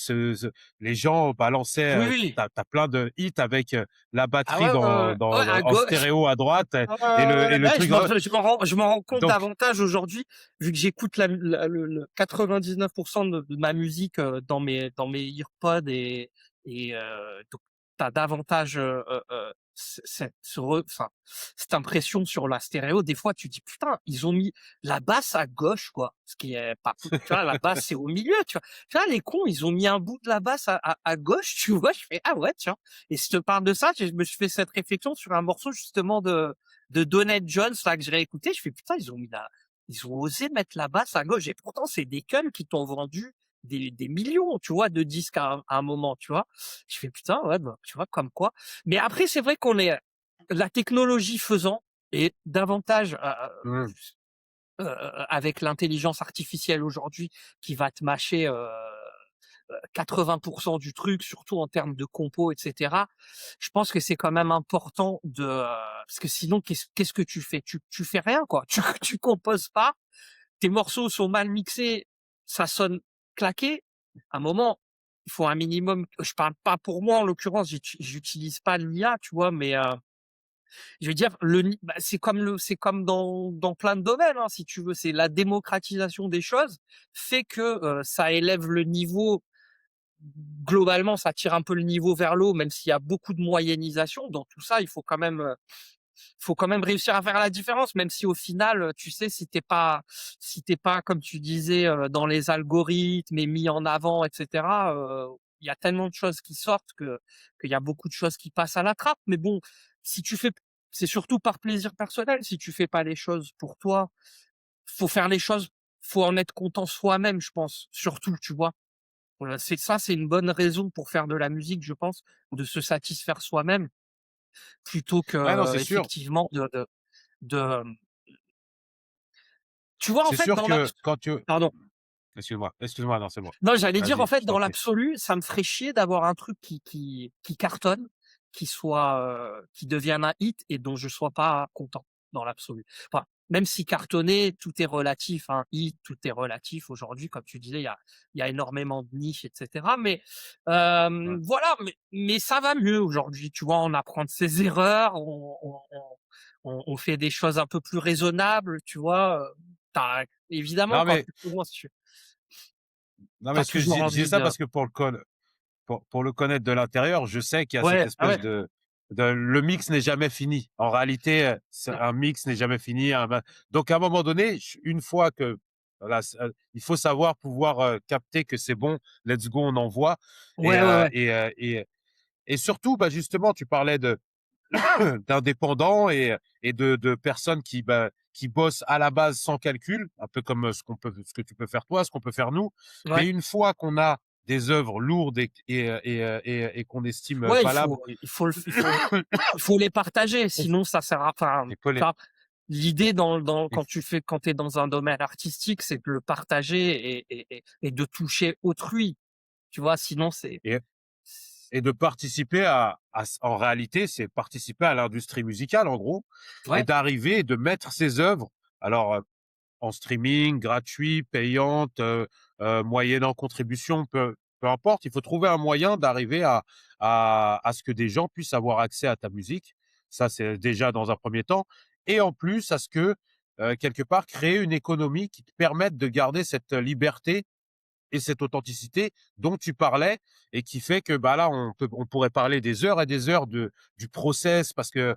Les gens oui, balançaient, oui. t'as plein de hits avec la Ah batterie ouais, ouais, à en gauche. stéréo à droite et le Bah, truc. je m'en rends compte Donc, davantage aujourd'hui, vu que j'écoute le 99% de ma musique, dans mes earpods, donc tu davantage, enfin, cette impression sur la stéréo. Des fois, tu dis: «Putain, ils ont mis la basse à gauche, quoi». Ce qui est pas, tu vois? La basse, c'est au milieu, tu vois? Tu vois, les cons, ils ont mis un bout de la basse à gauche, tu vois? Je fais: «Ah ouais, tiens». Et si je te parle de ça, je me suis fait cette réflexion sur un morceau, justement, de Donell Jones, là, que j'ai réécouté. Je fais: «Putain, ils ont osé mettre la basse à gauche», et pourtant c'est des gueules qui t'ont vendu des millions, tu vois, de disques à un moment, tu vois? Je fais: «Putain, ouais, bah, tu vois, comme quoi». Mais après, c'est vrai qu'on est, la technologie faisant, et davantage, mmh, avec l'intelligence artificielle aujourd'hui, qui va te mâcher, 80 du truc, surtout en termes de compos, et cetera. Je pense que c'est quand même important parce que sinon, qu'est-ce que tu fais? Tu fais rien, quoi. Tu composes pas, tes morceaux sont mal mixés, ça sonne claqué. À un moment, il faut un minimum, je parle pas pour moi, en l'occurrence, j'utilise pas l'IA, tu vois? Mais, je veux dire, c'est comme dans plein de domaines, hein, si tu veux. C'est la démocratisation des choses fait que, ça élève le niveau. Globalement, ça tire un peu le niveau vers le haut, même s'il y a beaucoup de moyennisation. Dans tout ça, il faut quand même réussir à faire la différence, même si, au final, tu sais, si t'es pas, comme tu disais, dans les algorithmes et mis en avant, et cetera, il y a tellement de choses qui sortent qu'il y a beaucoup de choses qui passent à la trappe. Mais bon, si tu fais c'est surtout par plaisir personnel. Si tu fais pas les choses pour toi, faut faire les choses, faut en être content soi-même, je pense, surtout, tu vois? C'est une bonne raison pour faire de la musique, je pense, de se satisfaire soi-même plutôt Ouais, non, que, c'est sûr. effectivement de tu vois, en C'est fait, sûr dans que l'abs quand tu pardon. excuse-moi, non, c'est moi. Non, j'allais dire, en Vas-y, fait, je t'en dans prie. l'absolu, ça me ferait chier d'avoir un truc qui cartonne, qui devienne un hit et dont je sois pas content, dans l'absolu. Enfin, même si cartonner, tout est relatif, hein. Hit, tout est relatif aujourd'hui, comme tu disais, il y a énormément de niches et cetera. Mais, Ouais. voilà, mais ça va mieux aujourd'hui, tu vois? On apprend de ses erreurs, on fait des choses un peu plus raisonnables, tu vois? Évidemment, Non, quand mais tu commences, tu non, mais as ce que toujours je disais envie ça de parce que pour le connaître de l'intérieur, je sais qu'il y a cette ouais, ah espèce ouais, de le mix n'est jamais fini. En réalité, non. un mix n'est jamais fini. Donc à un moment donné, une fois que voilà, il faut savoir pouvoir capter que c'est bon, let's go, on envoie. Et, Ouais, ouais, ouais. et surtout, bah, justement, tu parlais d'indépendants et de personnes qui bossent à la base sans calcul, un peu comme ce que tu peux faire toi, ce qu'on peut faire nous. Ouais. Mais une fois qu'on a des œuvres lourdes et qu'on estime Ouais, valables, il faut les partager, on sinon ça sert à enfin, il faut tu les, vois? L'idée il quand tu es dans un domaine artistique, c'est de le partager et de toucher autrui, tu vois? Sinon c'est et, et de participer en réalité, c'est participer à l'industrie musicale, en gros, et ouais, d'arriver et de mettre ses œuvres. Alors, en streaming, gratuit, payante, moyennant contribution, peu importe. Il faut trouver un moyen d'arriver à ce que des gens puissent avoir accès à ta musique. Ça, c'est déjà dans un premier temps. Et en plus, à ce que, quelque part, créer une économie qui te permette de garder cette liberté et cette authenticité dont tu parlais et qui fait que bah là on pourrait parler des heures et des heures du process parce qu'on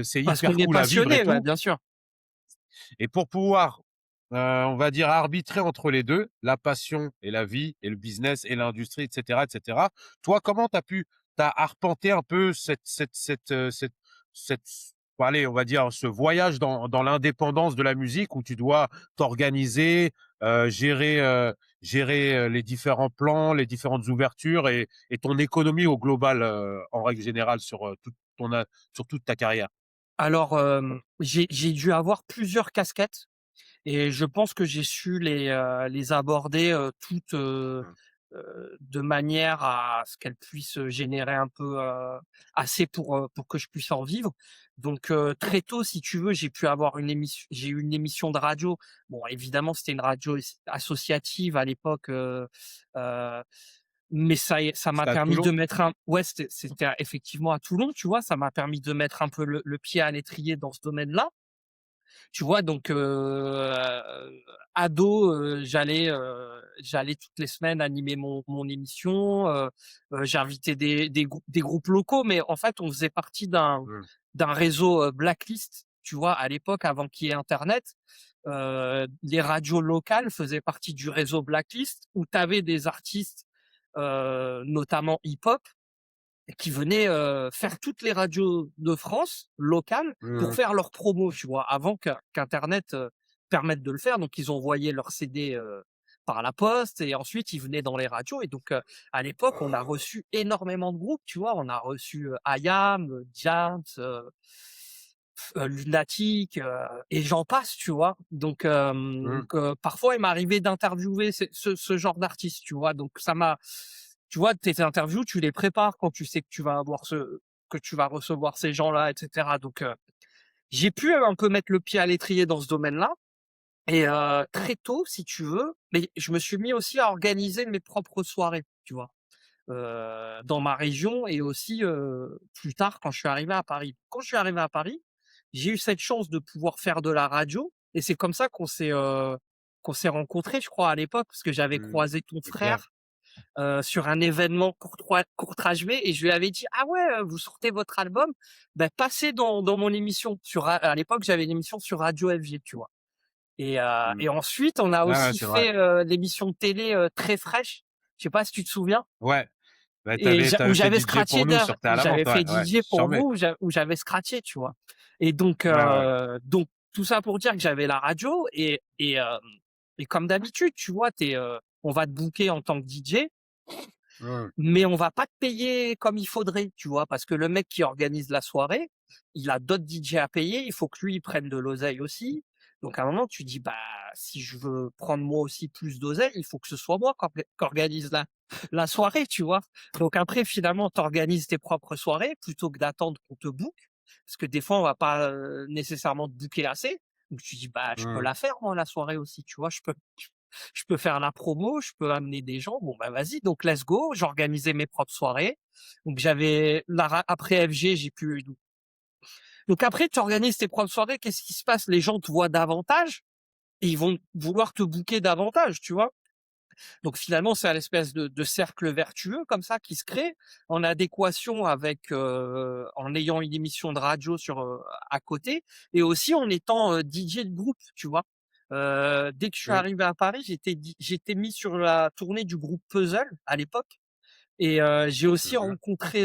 c'est parce hyper qu'on est cool à vivre et passionné, ouais, tout. bien sûr. Et pour pouvoir, on va dire arbitrer entre les 2, la passion et la vie et le business et l'industrie et cetera. Toi, comment tu as arpenté un peu cette bon, allez, on va dire ce voyage dans l'indépendance de la musique où tu dois t'organiser, gérer, les différents plans, les différentes ouvertures et ton économie au global, en règle générale sur toute ta carrière? Alors, j'ai dû avoir plusieurs casquettes. Et je pense que j'ai su les aborder, toutes, Mmh. de manière à ce qu'elles puissent, générer un peu, assez pour que je puisse en vivre. Donc, très tôt, si tu veux, j'ai eu une émission de radio. Bon, évidemment, c'était une radio associative à l'époque, heu, mais ça m'a C'était à permis de Toulon? mettre un ouais, c'était effectivement à Toulon, tu vois? Ça m'a permis de mettre un peu le pied à l'étrier dans ce domaine-là. Tu vois? Donc, ado, j'allais toutes les semaines animer mon émission, j'invitais des groupes locaux, mais en fait, on faisait partie Mmh. d'un réseau, Blacklist, tu vois? À l'époque, avant qu'il y ait internet, les radios locales faisaient partie du réseau Blacklist où tu avais des artistes, notamment hip-hop qui venaient, faire toutes les radios de France locales pour Mmh. faire leur promo, tu vois? Avant qu'internet, permette de le faire. Donc ils envoyaient leurs CD, par la poste et ensuite ils venaient dans les radios et donc, à l'époque, on a reçu énormément de groupes, tu vois? On a reçu, IAM, Diams, Lunatic, et j'en passe, tu vois? Mmh. Donc, parfois il m'arrivait d'interviewer ce genre d'artiste, tu vois? Donc ça m'a tu vois, tes interviews, tu les prépares quand tu sais que tu vas recevoir ces gens-là et cetera. Donc, j'ai pu un peu mettre le pied à l'étrier dans ce domaine-là et très tôt, si tu veux, mais je me suis mis aussi à organiser mes propres soirées, tu vois? Dans ma région et aussi, plus tard quand je suis arrivé à Paris. Quand je suis arrivé à Paris, j'ai eu cette chance de pouvoir faire de la radio et c'est comme ça qu'on s'est rencontrés, je crois, à l'époque, parce que j'avais Mmh. croisé ton C'est clair. frère, sur un événement Courtrage et je lui avais dit: «Ah ouais, vous sortez votre album? Bah, passez dans mon émission» à l'époque, j'avais une émission sur Radio FG, tu vois? Mmh. Et ensuite, on a Ouais, ouais, aussi c'est vrai. fait, l'émission de télé, Très fraîche. Je sais pas si tu te souviens? Ouais, bah, Et tu où avais fait j'avais DJ scratché pour nous sur T'es où à la j'avais menthe, fait ouais, ouais, DJ pour charmé. vous, où j'avais scratché, tu vois? Et donc, Ouais, ouais. tout ça pour dire que j'avais la radio et comme d'habitude, tu vois, on va te booker en tant que DJ, Mmh. mais on va pas te payer comme il faudrait, tu vois? Parce que le mec qui organise la soirée, il a d'autres DJ à payer, il faut que lui, il prenne de l'oseille aussi. Donc à un moment, tu dis: «Bah, si je veux prendre moi aussi plus d'oseille, il faut que ce soit moi qu'organise la soirée», tu vois? Donc après, finalement, tu organises tes propres soirées plutôt que d'attendre qu'on te book. Parce que des fois, on va pas, nécessairement te booker assez. Donc tu dis: «Bah, je peux Mmh. la faire moi la soirée aussi», tu vois? Je peux faire la promo, je peux amener des gens. Bon, bah, vas-y, donc let's go. J'organisais mes propres soirées. Donc j'avais après FG, j'ai pu. Donc après, tu organises tes propres soirées. Qu'est-ce qui se passe? Les gens te voient davantage et ils vont vouloir te booker davantage, tu vois. Donc finalement, c'est un espèce de cercle vertueux comme ça qui se crée en adéquation avec, en ayant une émission de radio à côté et aussi en étant, DJ de groupe, tu vois? Dès que je suis Mmh. arrivé à Paris, j'étais mis sur la tournée du groupe Puzzle à l'époque et j'ai aussi Mmh. rencontré,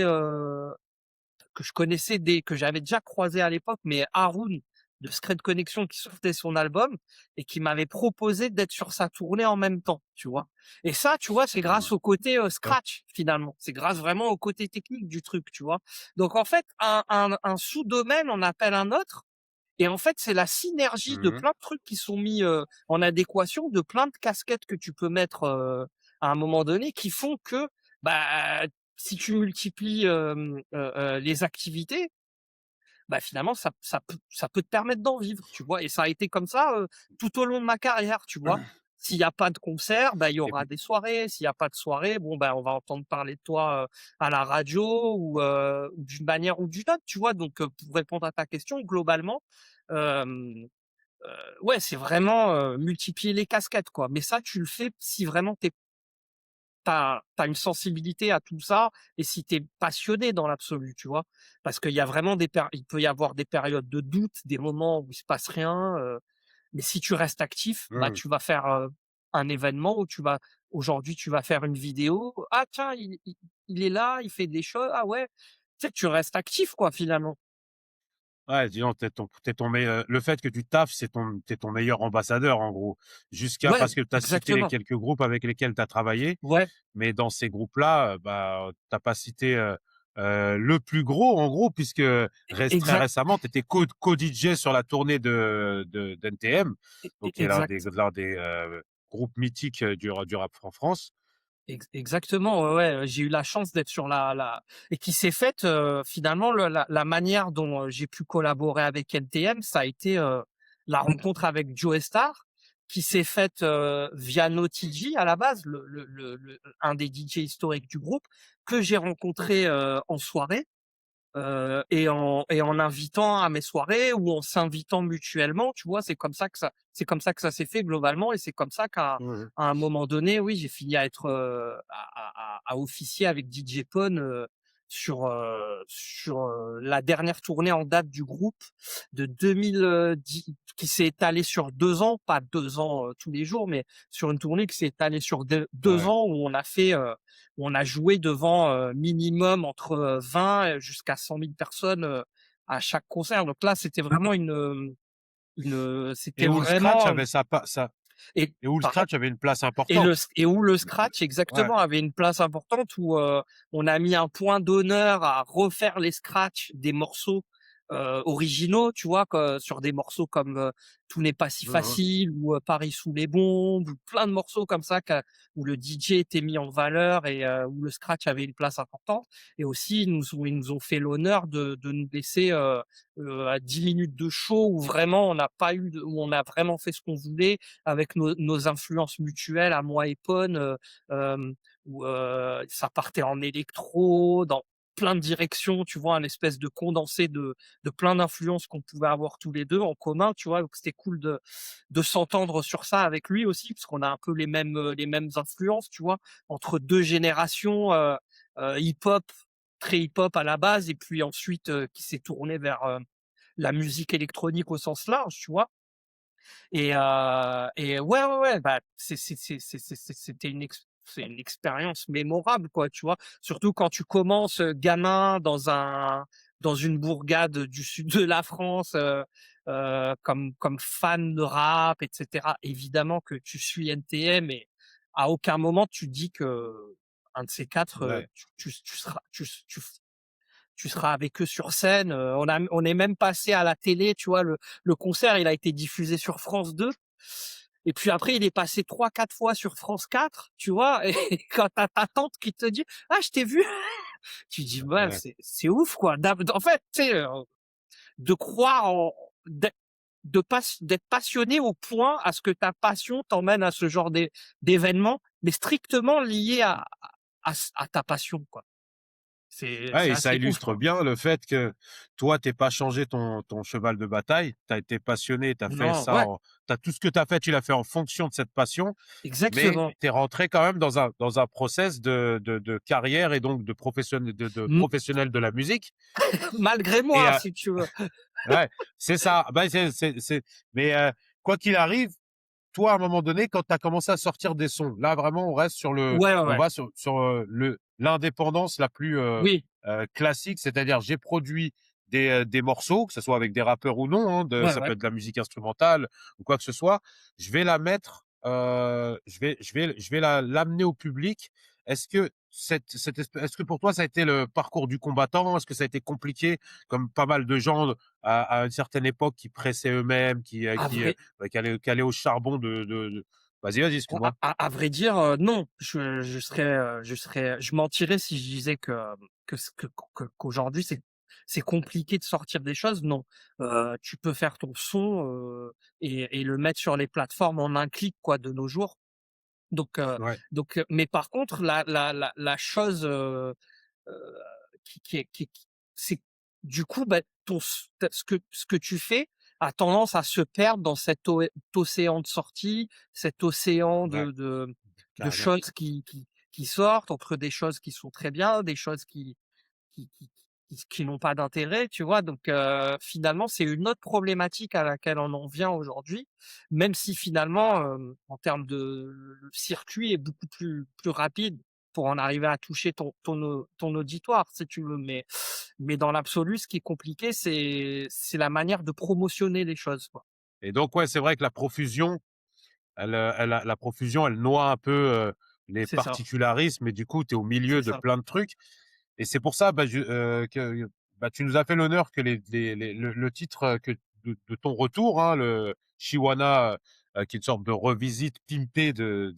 que je connaissais que j'avais déjà croisé à l'époque, mais Haroun de Secret Connection qui sortait son album et qui m'avait proposé d'être sur sa tournée en même temps, tu vois? Et ça, tu vois, c'est Mmh. grâce au côté, Ouais. scratch finalement. C'est grâce vraiment au côté technique du truc, tu vois? Donc en fait, un sous-domaine en appelle un autre et en fait, c'est la synergie de Mmh. plein de trucs qui sont mis, en adéquation, de plein de casquettes que tu peux mettre, à un moment donné qui font que, bah, si tu multiplies, les activités, bah, finalement ça peut te permettre d'en vivre, tu vois? Et ça a été comme ça, tout au long de ma carrière, tu vois? S'il y a pas de concert, bah, il y Et aura puis des soirées. S'il y a pas de soirée, bon, bah, on va entendre parler de toi, à la radio ou d'une manière ou d'une autre, tu vois? Donc, pour répondre à ta question, globalement, hem, ouais, c'est vraiment, multiplier les casquettes, quoi. Mais ça, tu le fais si vraiment t'as une sensibilité à tout ça et si t'es passionné dans l'absolu, tu vois? Parce qu'il y a vraiment il peut y avoir des périodes de doute, des moments où il se passe rien, mais si tu restes actif, bah, mmh. tu vas faire, un événement où aujourd'hui, tu vas faire une vidéo. «Ah tiens, il est là, il fait des choses. Ah ouais». Tu sais, tu restes actif, quoi, finalement. Ouais, disons, tu ton meilleur le fait que tu taffes, tu ton meilleur ambassadeur, en gros. Jusqu'à Ouais, parce que tu as cité les exactement. quelques groupes avec lesquels tu as travaillé, Ouais, mais dans ces groupes-là, bah, tu as pas cité, le plus gros, en gros, puisque très exact, récemment, tu étais co-DJ sur la tournée de d'NTM, donc qui est exact. l'un des, groupes mythiques, du rap en France. Exactement, ouais, ouais, j'ai eu la chance d'être sur la et qui s'est faite, finalement la manière dont, j'ai pu collaborer avec NTM, ça a été, la rencontre avec Joe Star qui s'est faite, via NoTG à la base, un des DJ historiques du groupe, que j'ai rencontré, en soirée. Et en invitant à mes soirées ou en s'invitant mutuellement, tu vois? C'est comme ça que ça s'est fait globalement et c'est comme ça qu'à Mmh mh. à un moment donné, oui, j'ai fini à être, à officier avec DJ Pone, sur la dernière tournée en date du groupe de 2010 qui s'est étalée sur 2 ans, pas 2 ans, tous les jours, mais sur une tournée qui s'est étalée sur deux Ouais. ans où on a joué devant, minimum entre, 20 jusqu'à 100 000 personnes, à chaque concert. Donc là, c'était Et où le scratch vraiment, avait sa et et où le pardon? scratch avait une place Et importante. où le Mmh mh. scratch Ouais. exactement avait une place importante où, on a mis un point d'honneur à refaire les scratchs des morceaux, originaux, tu vois? Sur des morceaux comme, Tout n'est pas si Mmh mh. facile ou, Paris sous les bombes ou plein de morceaux comme ça où le DJ était mis en valeur et où le scratch avait une place importante et aussi ils nous ont fait l'honneur de nous laisser, à 10 minutes de show où vraiment où on a vraiment fait ce qu'on voulait avec nos influences mutuelles à moi et Pon, où, ça partait en électro, dans plein de directions, tu vois? Un espèce de condensé de plein d'influences qu'on pouvait avoir tous les 2 en commun, tu vois? Donc c'était cool de s'entendre sur ça avec lui aussi, parce qu'on a un peu les mêmes influences, tu vois? Entre 2 générations, hip-hop, très hip-hop à la base et puis ensuite, qui s'est tourné vers, la musique électronique au sens large, tu vois? Et ouais, ouais, ouais, bah, c'est une expérience mémorable, quoi, tu vois? Surtout quand tu commences, gamin dans une bourgade du sud de la France, comme fan de rap et cetera. Évidemment que tu suis NTM à aucun moment tu dis que un de ces 4, Ouais. tu seras avec eux sur scène. On est même passé à la télé, tu vois? Le concert, il a été diffusé sur France 2 et puis après il est passé 3, 4 fois sur France 4, tu vois? Et quand tu ta tante qui te dit: «Ah, je t'ai vu!» Tu dis: «Ouais, Ouais. c'est ouf, quoi». En fait, tu sais, de croire en d'être d'être passionné au point à ce que ta passion t'emmène à ce genre d'événements, mais strictement liés à ta passion, quoi. C'est Ouais, et ça assez ouf, illustre quoi. bien le fait que toi, t'aies pas changé ton cheval de bataille. Tu as été passionné, tu as fait Non, ça ouais, en tu tout ce que tu as fait, tu l'as fait en fonction de cette passion, mais exactement. tu es rentré quand même dans un process de carrière et donc de M professionnel de la musique Malgré et moi, si tu veux. ouais, c'est ça. Bah, c'est mais quoi qu'il arrive, toi, à un moment donné, quand tu as commencé à sortir des sons, là, vraiment, Ouais, ouais, on ouais. va sur l'indépendance la plus, Oui, classique, c'est-à-dire j'ai produit des morceaux, que ce soit avec des rappeurs ou non, hein, ouais, ça peut ouais. être de la musique instrumentale ou quoi que ce soit. Je vais la mettre, je vais l'amener au public. Est-ce que est-ce que pour toi, ça a été le parcours du combattant? Est-ce que ça a été compliqué, comme pas mal de gens à une certaine époque qui pressaient eux-mêmes, À vrai qui allaient au charbon vas-y, excuse-moi. À vrai dire, non. Je mentirais si je disais qu'aujourd'hui c'est compliqué de sortir des choses. Non, tu peux faire ton son, et le mettre sur les plateformes en un clic, quoi, de nos jours. Donc heu Ouais, mais par contre la chose, heu, qui c'est du coup, bah, ton s t ce que tu fais a tendance à se perdre dans cet océan de sorties, cet océan ouais, de carrément. choses qui sortent, entre des choses qui sont très bien, des choses qui qui qui n'ont pas d'intérêt, tu vois? Donc finalement, c'est une autre problématique à laquelle on en vient aujourd'hui, même si finalement, en termes de le circuit est beaucoup plus rapide pour en arriver à toucher ton auditoire, si tu veux. Mais dans l'absolu, ce qui est compliqué, c'est la manière de promotionner les choses, quoi. Et donc ouais, c'est vrai que la profusion, la profusion, elle noie un peu, les C'est ça, particularismes et du coup, tu es au milieu c'est de ça. plein de trucs et c'est pour ça, tu nous as fait l'honneur que le titre, que de ton retour, hein, le Chiwana, qui est une sorte de revisite pimpée de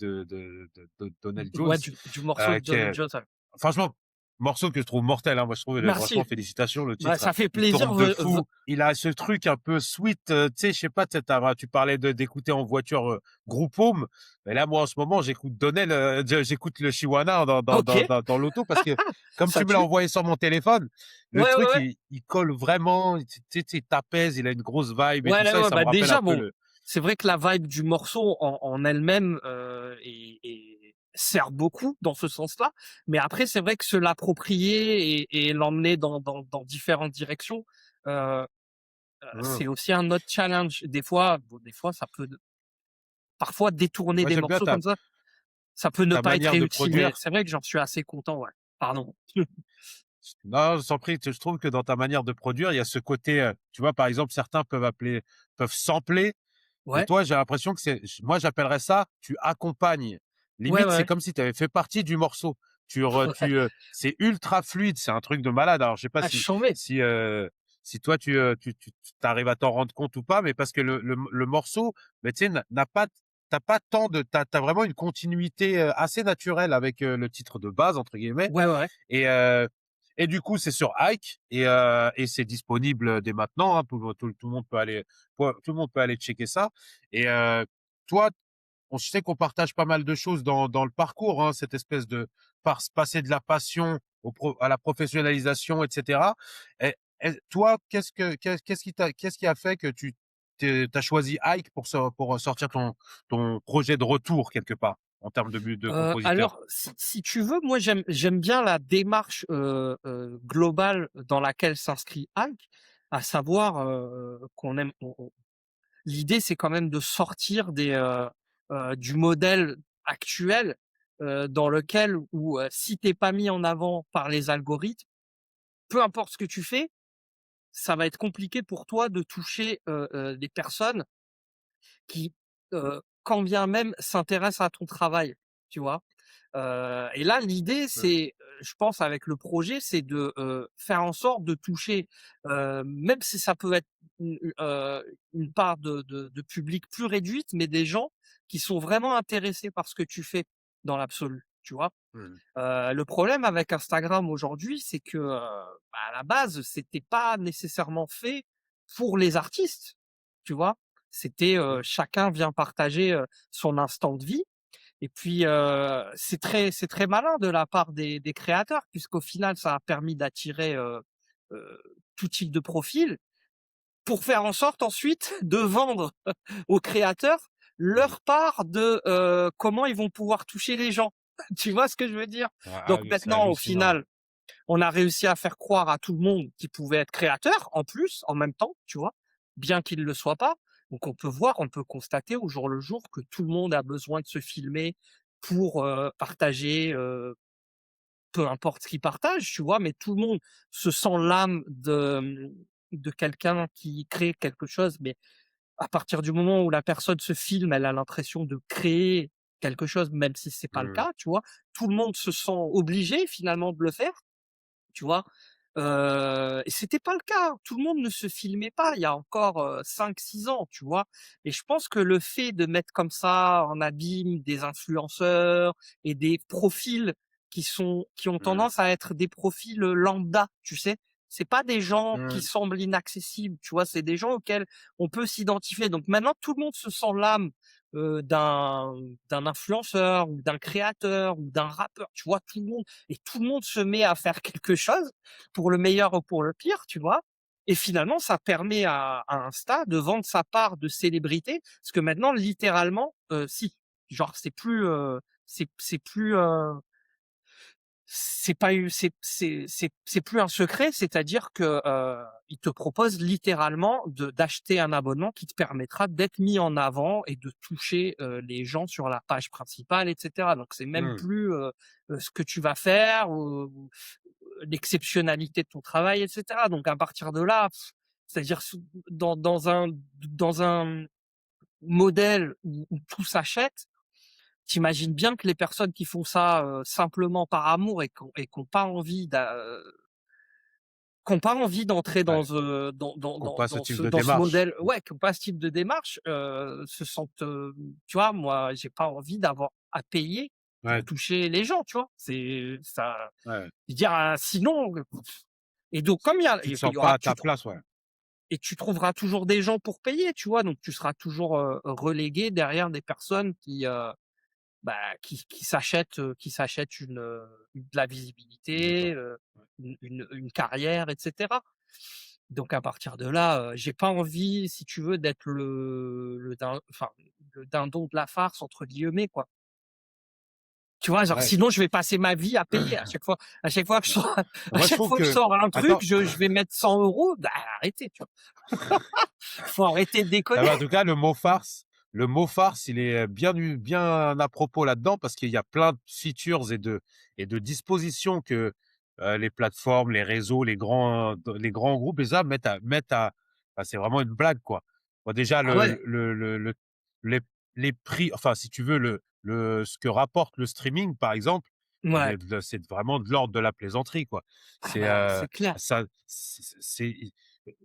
Donell Jones, Ouais, du morceau de qui John est Jones, ouais. franchement, morceau que je trouve mortel, hein. Moi, je trouve, franchement, Merci, félicitations. Le bah, titre, ça fait il plaisir, tourne de fou. Il a ce truc un peu sweet, tu sais, je sais pas, tu parlais d'écouter en voiture, Groupe Home. Mais là, moi, en ce moment, j'écoute Donnel, j'écoute le Chiwana OK, dans l'auto parce que comme ça tu me l'as tue. envoyé sur mon téléphone, le Ouais, ouais, truc, ouais. il colle vraiment, il t'apaise, il a une grosse vibe et Ouais, tout ouais, ça et ouais, ça me bah, rappelle un déjà, peu bon, le c'est vrai que la vibe du morceau en elle-même, sert beaucoup dans ce sens-là. Mais après, c'est vrai que se l'approprier et l'emmener dans différentes directions, heu mmh. c'est aussi un autre challenge. Des fois, bon, des fois, ça peut parfois détourner Moi, des j'aime bien morceaux comme ça, ça peut ne ta pas être manière de réussi, mais produire. c'est vrai que j'en suis assez content, ouais. Pardon. Non, sans prie, je trouve que dans ta manière de produire, il y a ce côté, tu vois, par exemple, certains peuvent sampler, mais Ouais, toi, j'ai l'impression que moi, j'appellerais ça, tu accompagnes. ouais, Limite, c'est ouais, comme si tu avais fait partie du morceau. ouais. C'est ultra fluide, c'est un truc de malade. Alors, je sais pas Ah, chambé. si toi, tu arrives à t'en rendre compte ou pas, mais parce que le morceau, mais tu sais, t'as pas tant t'as vraiment une continuité assez naturelle avec le titre de base, entre guillemets. Ouais, ouais. Et, et du coup, c'est sur Ike et c'est disponible dès maintenant. Hein, tout le monde peut aller, tout le monde peut aller checker ça. Et toi, je sais qu'on partage pas mal de choses dans le parcours, hein, cette espèce de passer de la passion à la professionnalisation, etc. Toi, qu'est-ce qui a fait que tu as choisi Ike pour sortir ton projet de retour quelque part en termes de compositeur? Alors, si tu veux, moi j'aime bien la démarche, globale dans laquelle s'inscrit Hulk, à savoir, qu'on aime on l'idée c'est quand même de sortir du modèle actuel, dans lequel où, si t'es pas mis en avant par les algorithmes, peu importe ce que tu fais, ça va être compliqué pour toi de toucher, des personnes qui, quand bien même s'intéressent à ton travail. tu vois? Et là, l'idée, Mmh. c'est, je pense avec le projet, c'est de, faire en sorte de toucher, même si ça peut être une part de public plus réduite, mais des gens qui sont vraiment intéressés par ce que tu fais dans l'absolu, tu vois? Mmh. Le problème avec Instagram aujourd'hui, c'est que, bah, à la base, c'était pas nécessairement fait pour les artistes, tu vois? C'était, Mmh. chacun vient partager, son instant de vie et puis, c'est très malin de la part des créateurs puisqu'au final, ça a permis d'attirer, tout type de profil pour faire en sorte ensuite de vendre aux créateurs Mmh. leur part de, comment ils vont pouvoir toucher les gens. Tu vois ce que je veux dire? Donc C'est maintenant, au hallucinant. final, on a réussi à faire croire à tout le monde qu'ils pouvaient être créateurs en plus, en même temps, tu vois? Bien qu'ils ne le soient pas. Donc on peut voir, on peut constater au jour le jour que tout le monde a besoin de se filmer pour, partager, peu importe ce qu'il partage, tu vois? Mais tout le monde se sent l'âme de quelqu'un qui crée quelque chose, mais à partir du moment où la personne se filme, elle a l'impression de créer quelque chose, même si c'est pas le Mmh. cas, tu vois? Tout le monde se sent obligé finalement de le faire, tu vois? Et c'était pas le cas. Tout le monde ne se filmait pas il y a encore, 5-6 ans, tu vois? Et je pense que le fait de mettre comme ça en abîme des influenceurs et des profils qui ont Mmh. tendance à être des profils, lambda, tu sais? C'est pas des gens qui Mmh. semblent inaccessibles, tu vois? C'est des gens auxquels on peut s'identifier. Donc maintenant tout le monde se sent l'âme, d'un influenceur ou d'un créateur ou d'un rappeur, tu vois? Tout le monde se met à faire quelque chose, pour le meilleur ou pour le pire, tu vois? Et finalement, ça permet à Insta de vendre sa part de célébrité, parce que maintenant, littéralement, si, genre, c'est plus, c'est pas eu c'est plus un secret, c'est-à-dire que, ils te proposent littéralement d'acheter un abonnement qui te permettra d'être mis en avant et de toucher, les gens sur la page principale et cetera. Donc c'est même Mmh. plus, ce que tu vas faire ou l'exceptionnalité de ton travail et cetera. Donc à partir de là, c'est-à-dire dans un modèle où tout s'achète, t'imagines bien que les personnes qui font ça, simplement par amour et qui ont pas envie d'entrer Ouais, qu'on ce type de dans ce démarche. modèle, ouais, qui ont pas ce type de démarche, se sentent, tu vois? Moi, j'ai pas envie d'avoir à payer pour Ouais, toucher les gens, tu vois? C'est ça, ouais. je veux dire, sinon, et donc comme Tu te il sens y pas aura à ta place, ouais. et tu trouveras toujours des gens pour payer, tu vois? Donc tu seras toujours, relégué derrière des personnes qui, bah, qui s'achètent de la visibilité, D'accord. Ouais. une carrière et cetera. Donc à partir de là, j'ai pas envie, si tu veux, d'être le «dindon de la farce» entre guillemets, quoi. Tu vois? Genre Ouais. sinon je vais passer ma vie à payer à chaque fois que je Ouais. sors à Moi, je chaque trouve fois que je que sors un truc, attends, je vais mettre 100 €. Bah, arrêtez, tu vois? Faut arrêter de ah déconner. bah, en tout cas, le mot farce, il est bien à propos là-dedans parce qu'il y a plein de features et de dispositions que, les plateformes, les réseaux, les grands groupes, déjà mettent à bah, c'est vraiment une blague, quoi. Bah, déjà Ah ouais, les les prix, enfin, si tu veux, ce que rapporte le streaming, par exemple, ouais, c'est vraiment de l'ordre de la plaisanterie, quoi. ah C'est, bah, c'est clair. ça c'est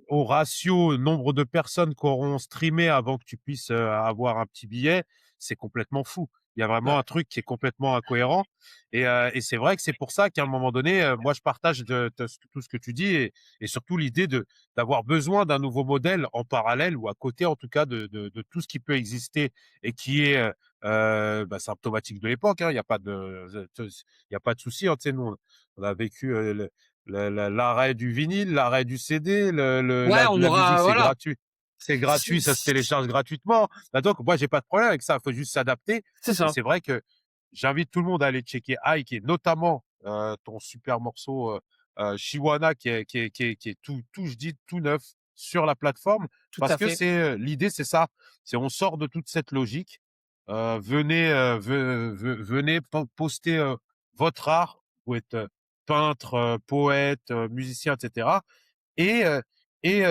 au ratio nombre de personnes qui auront streamé avant que tu puisses, avoir un petit billet, c'est complètement fou. Il y a vraiment Ouais. un truc qui est complètement incohérent et c'est vrai que c'est pour ça qu'à un moment donné, moi je partage de tout ce que tu dis et surtout l'idée d'avoir besoin d'un nouveau modèle en parallèle ou à côté en tout cas de tout ce qui peut exister et qui est, bah, symptomatique de l'époque, hein. Il y a pas de souci, hein, tu sais, nous on a vécu, l'arrêt du vinyle, l'arrêt du CD, Ouais, on la musique, aura c'est voilà, gratuit. C'est c'est gratuit, ça se télécharge gratuitement. Bah, donc moi, j'ai pas de problème avec ça. Il faut juste s'adapter. c'est Et ça. c'est vrai que j'invite tout le monde à aller checker Ike et notamment ton super morceau Chiwana qui est tout, je dis tout neuf sur la plateforme Tout parce à que fait, c'est l'idée, c'est ça. C'est on sort de toute cette logique. Venez poster votre art. Vous êtes peintre, poète, musicien, etc. Et, heu et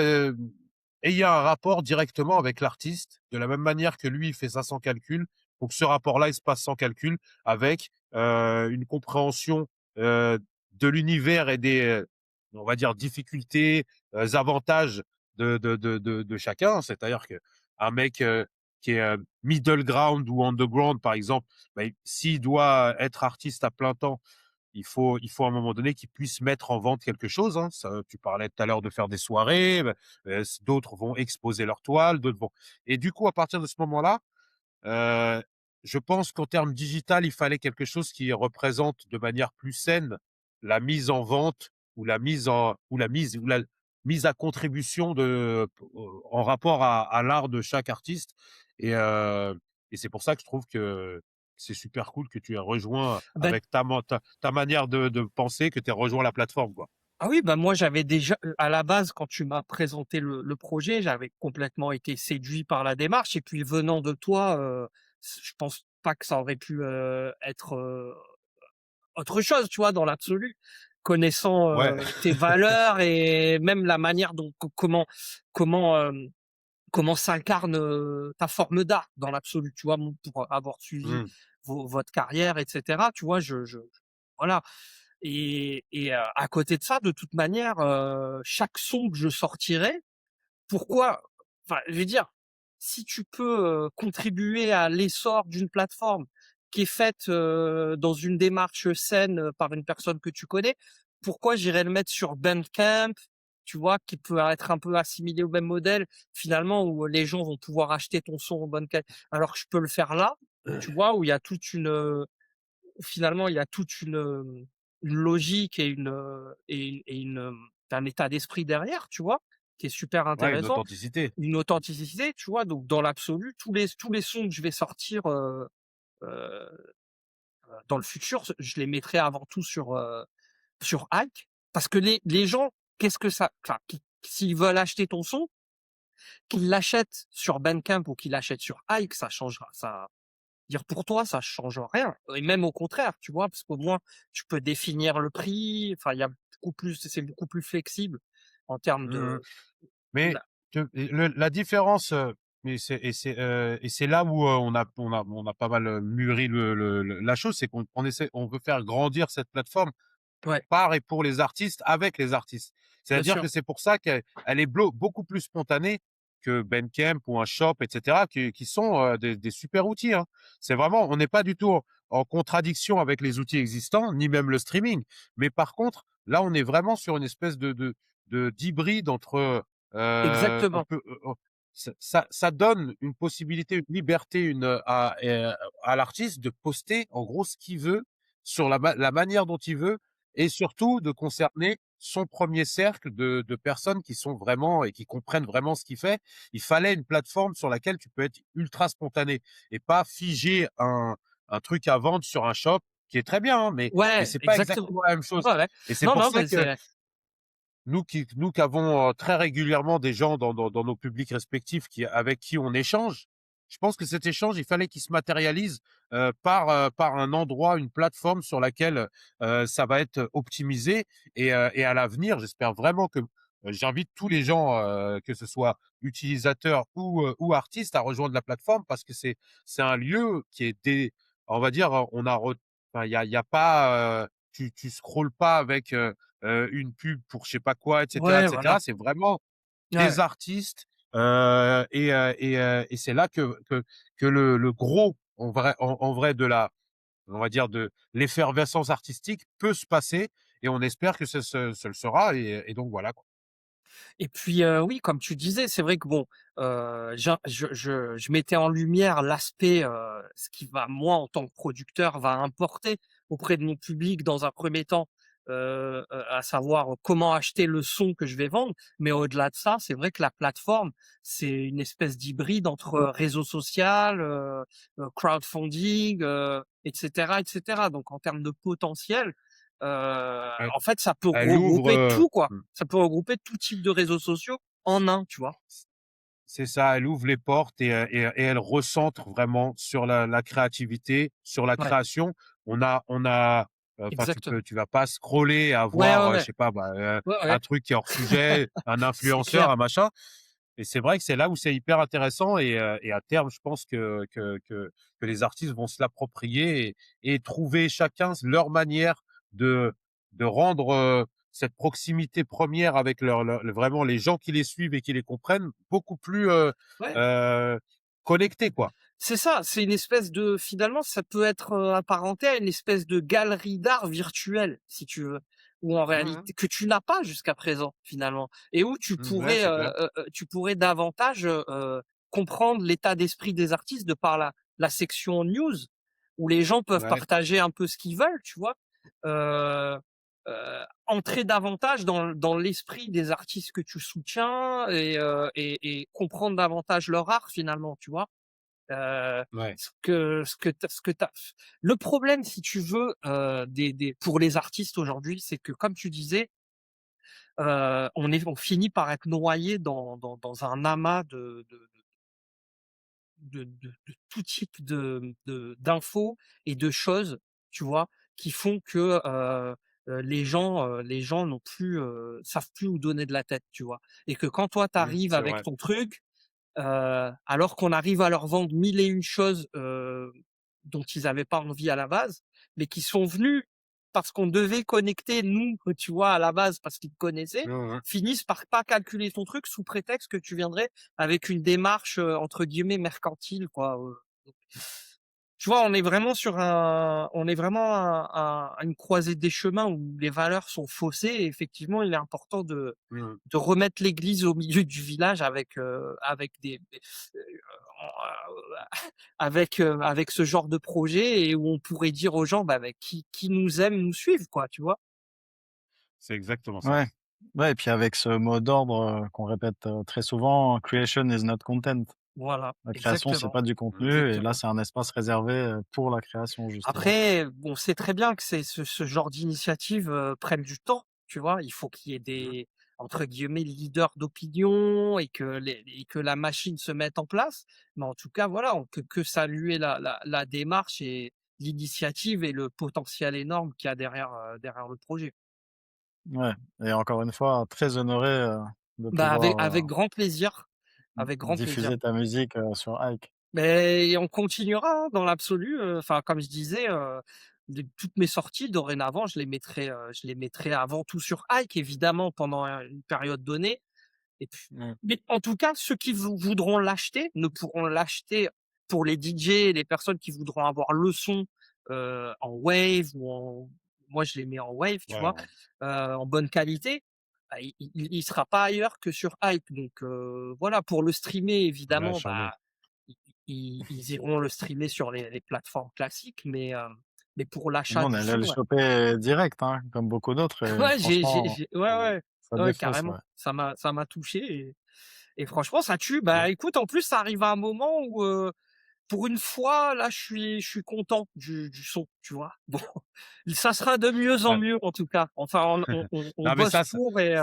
et il y a un rapport directement avec l'artiste, de la même manière que lui, il fait ça sans calcul. Faut que ce rapport-là, il se passe sans calcul, avec une compréhension de l'univers et des, on va dire, difficultés, avantages de chacun. C'est-à-dire que un mec qui est middle ground ou underground, par exemple, bah, s'il doit être artiste à plein temps, il faut à un moment donné qu'ils puissent mettre en vente quelque chose, hein. Ça, tu parlais tout à l'heure de faire des soirées, bah, d'autres vont exposer leurs toiles, d'autres vont, et du coup, à partir de ce moment-là, Heu, je pense qu'en termes digital, il fallait quelque chose qui représente de manière plus saine la mise en vente, ou la mise à contribution en rapport à l'art de chaque artiste, et c'est pour ça que je trouve que c'est super cool que tu aies rejoint Bah, avec ta manière de penser, que tu aies rejoint la plateforme, quoi. ah oui, bah, moi j'avais déjà, à la base quand tu m'as présenté le projet, j'avais complètement été séduit par la démarche et puis venant de toi, je pense pas que ça aurait pu, être, autre chose, tu vois? Dans l'absolu. Connaissant, Ouais. tes valeurs et même la manière dont comment, comment s'incarne, ta forme d'art dans l'absolu, tu vois? Pour avoir suivi Mmh. votre carrière et cetera, tu vois? Voilà. À côté de ça, de toute manière, chaque son que je sortirai, pourquoi, enfin, je veux dire, si tu peux, contribuer à l'essor d'une plateforme qui est faite, dans une démarche saine, par une personne que tu connais, pourquoi j'irais le mettre sur Bandcamp, tu vois? Qui peut être un peu assimilé au même modèle, finalement, où les gens vont pouvoir acheter ton son au Bandcamp, alors que je peux le faire là, tu vois? Où il y a toute une, finalement, il y a toute une logique et un état d'esprit derrière, tu vois? Qui est super Ouais, une intéressant, authenticité. une authenticité, tu vois? Donc dans l'absolu, tous les sons que je vais sortir, heu, dans le futur, je les mettrai avant tout sur Ike, parce que les gens, qu'est-ce que ça, enfin, s'ils veulent acheter ton son, qu'ils l'achètent sur Bandcamp ou qu'ils l'achètent sur Ike, ça changera, ça, dire pour toi, ça change rien et même au contraire, tu vois? Parce qu'au moins, tu peux définir le prix, enfin, il y a beaucoup plus, c'est beaucoup plus flexible en termes Mmh. de Mais la la différence, et c'est là où on a pas mal mûri la chose, c'est on veut faire grandir cette plateforme ouais, par et pour les artistes, avec les artistes. bien C'est-à-dire sûr, que c'est pour ça qu'elle est beaucoup plus spontanée que Bandcamp ou un Shop, et cetera, qui sont des super outils, hein. C'est vraiment, on n'est pas du tout en contradiction avec les outils existants, ni même le streaming. Mais par contre, là, on est vraiment sur une espèce d'hybride entre, on exactement. peut, ça donne une possibilité, une liberté, à l'artiste de poster, en gros, ce qu'il veut, sur la manière dont il veut, et surtout de concerner son premier cercle de personnes qui sont vraiment et qui comprennent vraiment ce qu'il fait. Il fallait une plateforme sur laquelle tu peux être ultra spontané et pas figer un truc à vendre sur un shop, qui est très bien, hein, mais Ouais, c'est pas exactement. exactement la même chose. Ouais, ouais. Et c'est Non, pour non, ça mais que c'est nous qui avons très régulièrement des gens dans nos publics respectifs avec qui on échange, je pense que cet échange, il fallait qu'il se matérialise par un endroit, une plateforme sur laquelle ça va être optimisé, et à l'avenir, j'espère vraiment que j'invite tous les gens, que ce soit utilisateurs ou artistes, à rejoindre la plateforme, parce que c'est un lieu qui est on va dire, enfin, il y a pas, tu scrolles pas avec une pub pour je sais pas quoi, et cetera, et ouais, cetera. voilà. C'est vraiment Ouais. des artistes, et c'est là que le gros, en vrai, on va dire, de l'effervescence artistique peut se passer, et on espère que ce le sera, et donc voilà, quoi. Et puis, oui, comme tu disais, c'est vrai que bon, je mettais en lumière l'aspect, ce qui va, moi, en tant que producteur, va importer auprès de mon public dans un premier temps, à savoir comment acheter le son que je vais vendre. Mais au-delà de ça, c'est vrai que la plateforme, c'est une espèce d'hybride entre réseau social, crowdfunding, et cetera, et cetera. Donc en termes de potentiel, Elle en fait, ça peut elle ouvre, regrouper tout, quoi. mmh. Ça peut regrouper tout type de réseaux sociaux en un, tu vois? C'est ça, elle ouvre les portes, et elle recentre vraiment sur la créativité, sur la Ouais, création. On a, enfin, exactement. tu vas pas scroller à Ouais, voir, ouais, je ouais. sais pas, bah, Ouais, ouais, un truc qui est hors sujet, un c'est influenceur, clair. un machin. Et c'est vrai que c'est là où c'est hyper intéressant et à terme, je pense que les artistes vont se l'approprier et trouver chacun leur manière de rendre, cette proximité première avec vraiment les gens qui les suivent et qui les comprennent beaucoup plus, Ouais. heu, connectés, quoi. C'est ça, c'est une espèce de finalement, ça peut être, apparenté à une espèce de galerie d'art virtuelle, si tu veux, ou en Mmh mh. réalité que tu n'as pas jusqu'à présent, finalement, et où Mmh, ouais, c'est clair. tu pourrais davantage, comprendre l'état d'esprit des artistes de par la section news, où les gens peuvent Ouais, partager un peu ce qu'ils veulent, tu vois? Heu Entrer davantage dans l'esprit des artistes que tu soutiens et comprendre davantage leur art, finalement, tu vois? Heu, ouais. ce que tu le problème, si tu veux, des pour les artistes aujourd'hui, c'est que comme tu disais, on finit par être noyé dans un amas de tout type d'infos et de choses, tu vois? Qui font que, les gens n'ont plus, savent plus où donner de la tête, tu vois? Et que quand toi, tu Mmh, arrives c'est avec vrai. ton truc, alors qu'on arrive à leur vendre mille et une choses, dont ils avaient pas envie à la base, mais qui sont venus parce qu'on devait connecter nous, tu vois, à la base parce qu'ils te connaissaient, Mmh mh. finissent par pas calculer ton truc sous prétexte que tu viendrais avec une démarche, entre guillemets «mercantile» quoi, tu vois, on est vraiment à une croisée des chemins où les valeurs sont faussées et effectivement, il est important Mmh. de remettre l'église au milieu du village avec avec ce genre de projet et où on pourrait dire aux gens, bah, qui nous aiment nous suivent quoi, tu vois? C'est exactement ça. Ouais. Ouais et puis avec ce mot d'ordre, qu'on répète, très souvent: «Creation is not content». Voilà, La création, c'est exactement, pas du contenu et là, exactement. c'est un espace réservé, pour la création justement. Après, on sait très bien que ce genre d'initiative, prennent du temps, tu vois? Il faut qu'il y ait Mmh. des, entre guillemets, «leaders d'opinion» et que la machine se mette en place. Mais en tout cas, voilà, on peut que saluer la démarche et l'initiative et le potentiel énorme qu'il y a derrière le projet. Ouais et encore une fois, très honoré, de Bah, avec pouvoir, grand plaisir, avec grand plaisir. diffuser ta musique, sur Ike. Mais on continuera, hein, dans l'absolu, enfin, comme je disais, toutes mes sorties dorénavant, je les mettrai avant tout sur Ike évidemment pendant, une période donnée et puis Mmh. mais en tout cas, ceux qui voudront l'acheter ne pourront l'acheter pour les DJ et les personnes qui voudront avoir le son, en wave ou en moi je les mets en wave, tu Ouais, vois? En bonne qualité, bah, il sera pas ailleurs que sur Ike donc voilà, pour le streamer ouais, évidemment, charmé. bah ils iront le streamer sur les plateformes classiques, mais pour Nous, l'achat on du est allé son, le ouais. choper direct, hein, comme beaucoup d'autres et Ouais, franchement, ouais, Mmh. ouais, ça ouais, défonce, carrément. ouais. Ça m'a touché et franchement ça tue. Ouais. Bah, écoute, en plus, ça arrive à un moment où, pour une fois, là, je suis content du son, tu vois? Bon, ça sera de mieux en Ouais. mieux, en tout cas. Enfin, on Non, mais bosse pour et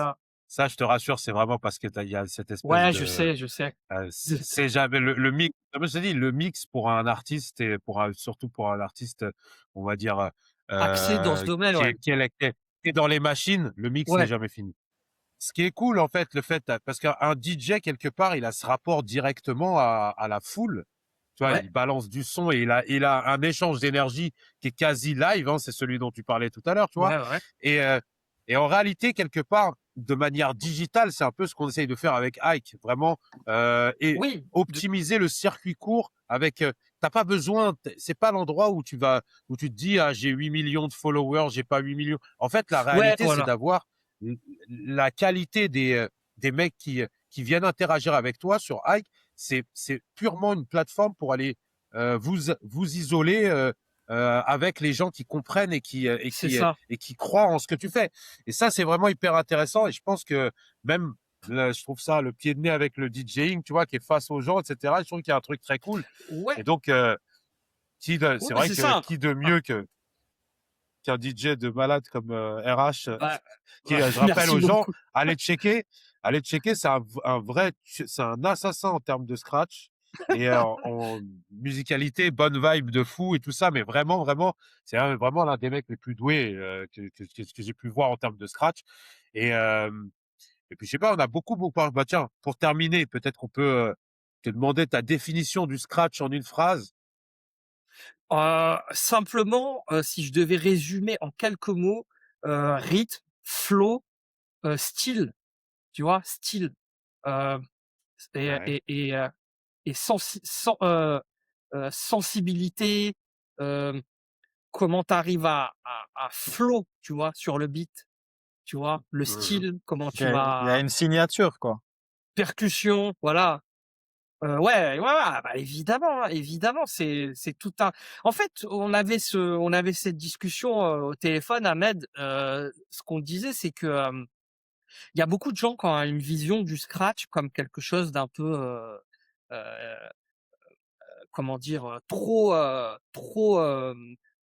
ça, je te rassure, c'est vraiment parce que il y a cette espèce ouais, de, je sais. c'est jamais le mix, comme je t'ai dit, le mix pour un artiste et surtout pour un artiste, on va dire, Axé dans ce domaine, ouais. qui est dans les machines, le mix n'est Ouais, jamais fini. Ce qui est cool, en fait, parce qu'un DJ, quelque part, il a ce rapport directement à la foule. Tu vois, ouais, il balance du son et il a un échange d'énergie qui est quasi live, hein, c'est celui dont tu parlais tout à l'heure, tu vois? ouais, ouais. Et en réalité, quelque part, de manière digitale, c'est un peu ce qu'on essaye de faire avec Ike, vraiment, et Oui, de optimiser le circuit court avec, tu pas besoin, c'est pas l'endroit où tu te dis: «Ah, j'ai 8 millions de followers, j'ai pas 8 millions». En fait, la ouais, réalité, c'est voilà. d'avoir l la qualité des mecs qui viennent interagir avec toi sur Ike. C'est purement une plateforme pour aller, vous isoler, avec les gens qui comprennent C'est ça. et qui croient en ce que tu fais. Et ça, c'est vraiment hyper intéressant et je pense que même, je trouve ça le pied de nez avec le DJing, tu vois? Qui est face aux gens et cetera. Je trouve qu'il y a un truc très cool Ouais, et donc c'est ouais, vrai c'est que ça. qui de Ah, mieux qu'un DJ de malade comme, RH, bah, qui, bah, je rappelle merci aux gens, beaucoup. allez checker, un vrai c'est un assassin en termes de scratch et en musicalité, bonne vibe de fou et tout ça, mais vraiment, vraiment, c'est vraiment l'un des mecs les plus doués, que j'ai pu voir en termes de scratch et Et puis, je sais pas, on a beaucoup parlé. Bah, tiens, pour terminer, peut-être qu'on peut te demander ta définition du scratch en une phrase. Simplement, si je devais résumer en quelques mots, rythme, flow, style, tu vois? Style, heu, et Ouais. et et heu et sensibilité, hem, comment tu arrives à flow, tu vois? Sur le beat, tu vois? Le Mmh. style, comment Il y tu a il y a vas une signature, quoi. percussion, voilà. Ouais, ouais, ouais, ah bah, évidemment, hein, évidemment, c'est tout un en fait, on avait cette discussion, au téléphone, Ahmed, ce qu'on disait, c'est que, il y a beaucoup de gens qui ont une vision du scratch comme quelque chose d'un peu, heu comment dire?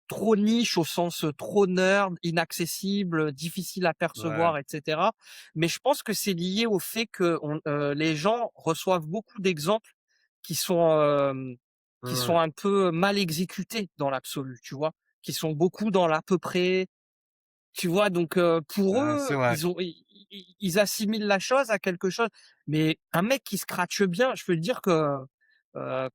Trop niche au sens, trop nerd, inaccessible, difficile à Ouais. percevoir et cetera. Mais je pense que c'est lié au fait que les gens reçoivent beaucoup d'exemples qui sont, qui Mmh. sont un peu mal exécutés dans l'absolu, tu vois? Qui sont beaucoup dans l'à peu près, tu vois? Donc, pour Ouais, c'est eux, vrai. ils assimilent la chose à quelque chose. Mais un mec qui scratche bien, je peux te dire que,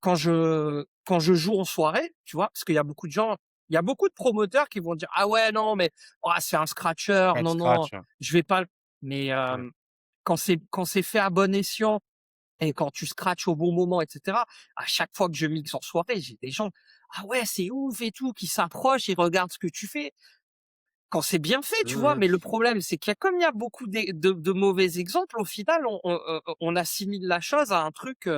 quand je joue en soirée, tu vois? Parce qu'il y a beaucoup de gens il y a beaucoup de promoteurs qui vont dire: «Ah ouais, non, mais ouah, c'est un scratcher, Pas de non, non, scratch. Hein. je vais pas le» mais, Ouais. quand c'est fait à bon escient et quand tu scratches au bon moment et cetera, à chaque fois que je mixe en soirée, j'ai des gens: «Ah ouais, c'est ouf et tout», qui s'approchent, ils regardent ce que tu fais. Quand c'est bien fait, tu vois? Mmh. Mais le problème, c'est qu'il y a comme il y a beaucoup de mauvais exemples, au final, on assimile la chose à un truc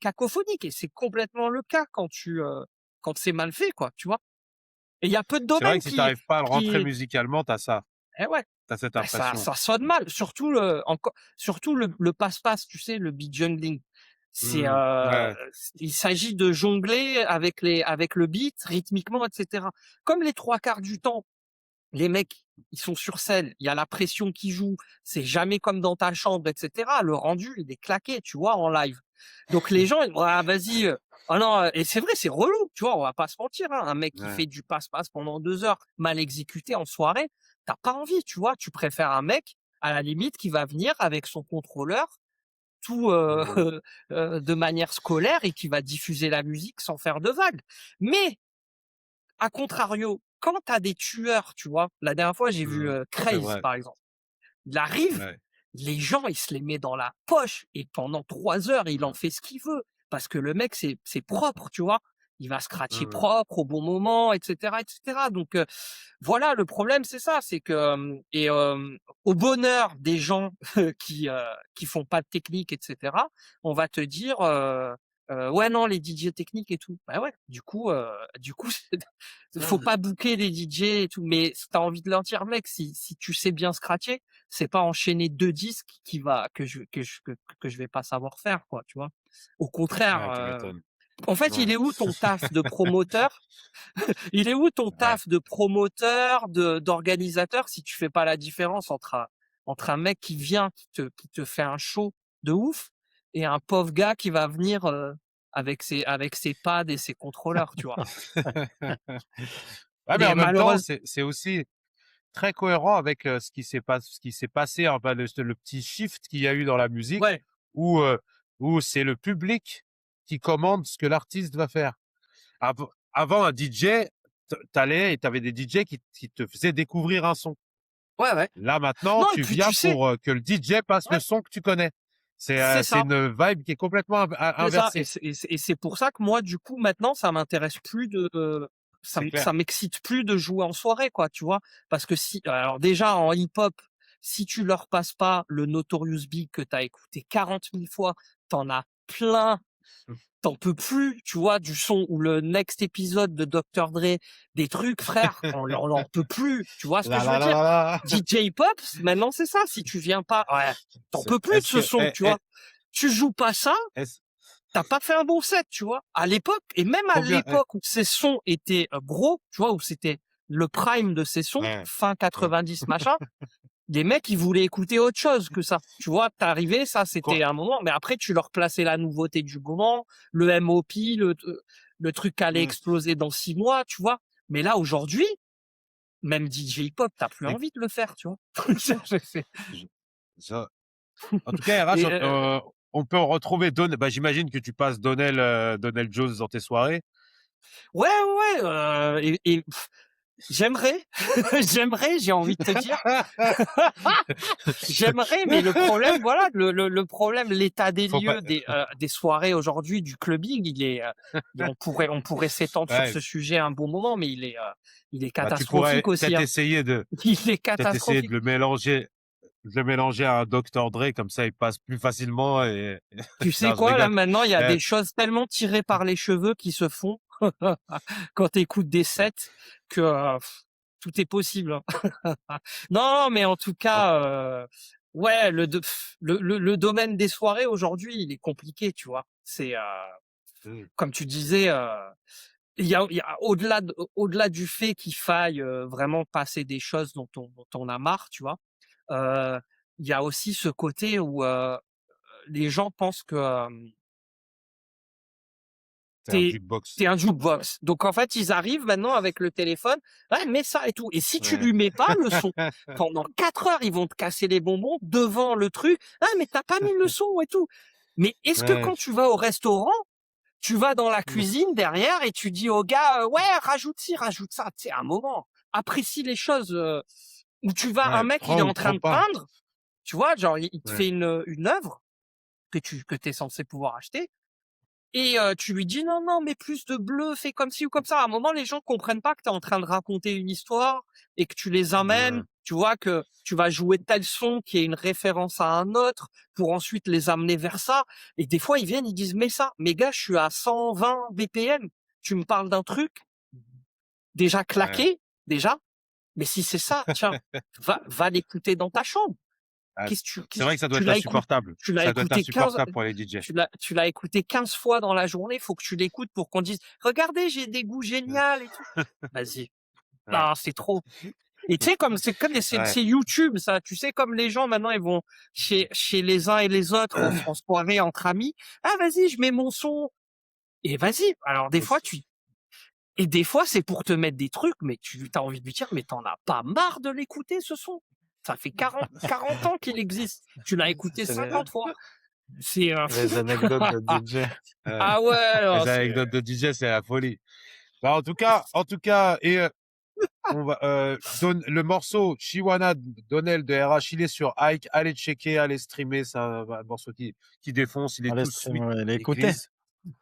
cacophonique et c'est complètement le cas quand c'est mal fait, quoi, tu vois? Et il y a peu de C'est vrai domaines que si tu arrives pas à le rentrer qui musicalement, tu as ça. eh ouais, Tu as cette bah, impression. ça sonne mal, surtout le passe-passe, tu sais, le beat jungling. C'est, Mmh. Ouais. il s'agit de jongler avec le beat rythmiquement et cetera. Comme les 3/4 du temps les mecs, ils sont sur scène, il y a la pression qui joue, c'est jamais comme dans ta chambre, et cetera. Le rendu, il est claqué, tu vois, en live. Donc les gens, ils vont: «Ah vas-y, oh non», et c'est vrai, c'est relou, tu vois? On va pas se mentir, hein. Un mec qui Ouais. fait du passe-passe pendant 2 heures, mal exécuté en soirée, tu pas envie, tu vois? Tu préfères un mec, à la limite, qui va venir avec son contrôleur, tout, Mmh. de manière scolaire et qui va diffuser la musique sans faire de vagues. Mais à contrario, quand tu as des tueurs, tu vois? La dernière fois, j'ai vu, Mmh. C'est Craze, vrai. par exemple. Il arrive, Ouais. les gens, il se les met dans la poche et pendant 3 heures, il en Mmh. fait ce qu'il veut. Parce que le mec, c'est propre, tu vois? Il va scratcher Mmh. propre au bon moment et cetera et cetera. Donc, voilà, le problème, c'est ça, c'est que, au bonheur des gens qui font pas de technique et cetera, on va te dire, «Ouais, non, les DJ techniques et tout». Bah ouais, du coup, faut pas booker les DJ et tout. Mais si tu as envie de leur dire: «Mec, si tu sais bien scratcher, c'est pas enchaîner 2 disques qui va que je vais pas savoir faire, quoi», tu vois? Au contraire, Ouais, tu m'étonnes. en fait, Ouais. il est où ton taf de promoteur? Il est où ton Ouais. taf de promoteur, d'organisateur, si tu fais pas la différence entre un mec qui vient, qui te fait un show de ouf et un pauvre gars qui va venir, avec ses pads et ses contrôleurs, tu vois? Ouais, mais Mais en même temps, malheureusement, c'est aussi très cohérent avec, ce qui s'est passé, enfin le petit shift qu'il y a eu dans la musique ouais, où, où c'est le public qui commande ce que l'artiste va faire. Avant un DJ, tu allais et tu avais des DJ qui te faisaient découvrir un son. ouais, ouais. Là, maintenant, Non et tu puis viens tu sais pour, que le DJ passe le ouais, son que tu connais. c'est C'est ça. une vibe qui est complètement C'est ça inversée. et c'est pour ça que moi, du coup, maintenant, ça m'intéresse plus C'est clair. ça m'excite plus de jouer en soirée, quoi, tu vois? Parce que si alors déjà en hip-hop, si tu leur passes pas le Notorious Big que tu as écouté 40 000 fois, tu en as plein, tu en peux plus, tu vois? Du son ou le next épisode de Dr Dre, des trucs, frère, on en peut plus, tu vois ce que La je la veux la dire? la la. DJ hip-hop, maintenant c'est ça, si tu viens pas ouais, tu en C'est peux plus de est-ce ce que son, tu vois? Tu joues pas ça, est-ce t'as pas fait un bon set, tu vois? À l'époque et même à combien l'époque où ces sons étaient, gros, tu vois? Où c'était le prime de ces sons, ouais, fin ouais. 90 machin, les mecs, ils voulaient écouter autre chose que ça. Tu vois? Tu arrivais, ça Quoi c'était un moment, mais après tu leur plaçais la nouveauté du moment, le MOP, le truc qui allait mmh, exploser dans 6 mois, tu vois? Mais là, aujourd'hui, même DJ hip hop, tu plus éc envie de le faire, tu vois? C'est Ça en tout cas, RH, Et on peut en retrouver j'imagine que tu passes Donell Jones dans tes soirées? ouais, ouais, et j'aimerais, j'aimerais, j'ai envie de te dire. J'aimerais, mais le problème, voilà, le problème, l'état des Faut pas lieux des soirées aujourd'hui, du clubbing, on pourrait s'étendre sur ouais, ce sujet un bon moment, mais il est tu pourrais catastrophique aussi, peut-être hein. essayer de Il est peut-être essayer de catastrophique. le mélanger à un Dr Dre, comme ça il passe plus facilement et Tu sais non, je quoi, là, rigole. maintenant, il y a Heu, des choses tellement tirées par les cheveux qui se font quand tu écoutes des sets que, tout est possible, hein. Non, mais en tout en cas, ouais, le domaine des soirées aujourd'hui, il est compliqué, tu vois? mmh, Comme tu disais, il y a au-delà du fait qu'il faille, vraiment passer des choses dont on a marre, tu vois? Heu, il y a aussi ce côté où, les gens pensent que, c'est un tu jukebox. es un jukebox. Donc en fait, ils arrivent maintenant avec le téléphone: «Ouais, mets ça et tout» et si tu Ouais. lui mets pas le son, pendant 4 heures, ils vont te casser les bonbons devant le truc: «Ah mais tu as pas mis le son et tout». Mais est-ce que Ouais. quand tu vas au restaurant, tu vas dans la Mmh. cuisine derrière et tu dis au gars: «Ouais, rajoute ci, rajoute ça». Tu sais, un moment, apprécie les choses, où tu vas un Ouais, mec, il est prends ou en train prends de pas. peindre, tu vois? Genre, il te Ouais. fait une œuvre que tu es censé pouvoir acheter et tu lui dis: «Non, non, mais plus de bleu, fais comme ci ou comme ça». À un moment, les gens comprennent pas que tu es en train de raconter une histoire et que tu les amènes, Mmh. tu vois? Que tu vas jouer tel son qui est une référence à un autre pour ensuite les amener vers ça et des fois, ils viennent, ils disent: «Mais ça, mais gars, je suis à 120 BPM, tu me parles d'un truc déjà Ouais. claqué, déjà, mais si c'est ça, tiens, va l'écouter dans ta chambre». Ah, c'est Qu'est-ce vrai que ça doit tu être l'as écout insupportable. tu l'as Ça doit être écouté 15 insupportable pour les DJ. tu l'as écouté 15 fois dans la journée, faut que tu l'écoutes pour qu'on dise: «Regardez, j'ai des goûts géniaux et tout». Vas-y. Ouais. Non, c'est trop. Et tu sais, comme Ouais. c'est YouTube ça, tu sais, comme les gens maintenant ils vont chez les uns et les autres en soirée entre amis: «Ah vas-y, je mets mon son» et vas-y. Alors des fois des fois c'est pour te mettre des trucs, mais tu as envie de lui dire: «Mais tu en as pas marre de l'écouter ce son? Ça fait 40 ans qu'il existe. Tu l'as écouté C'est 50 fois». C'est, les anecdotes de DJ. Ouais. ah ouais, non, Les c'est anecdotes de DJ, c'est la folie. Bah, en tout cas on va, le morceau Chiwana Donnell de RH, il est sur Ike. Allez checker, allez streamer. C'est un morceau qui défonce. Il est Allez tout sweet stream, et l'écouter. clean.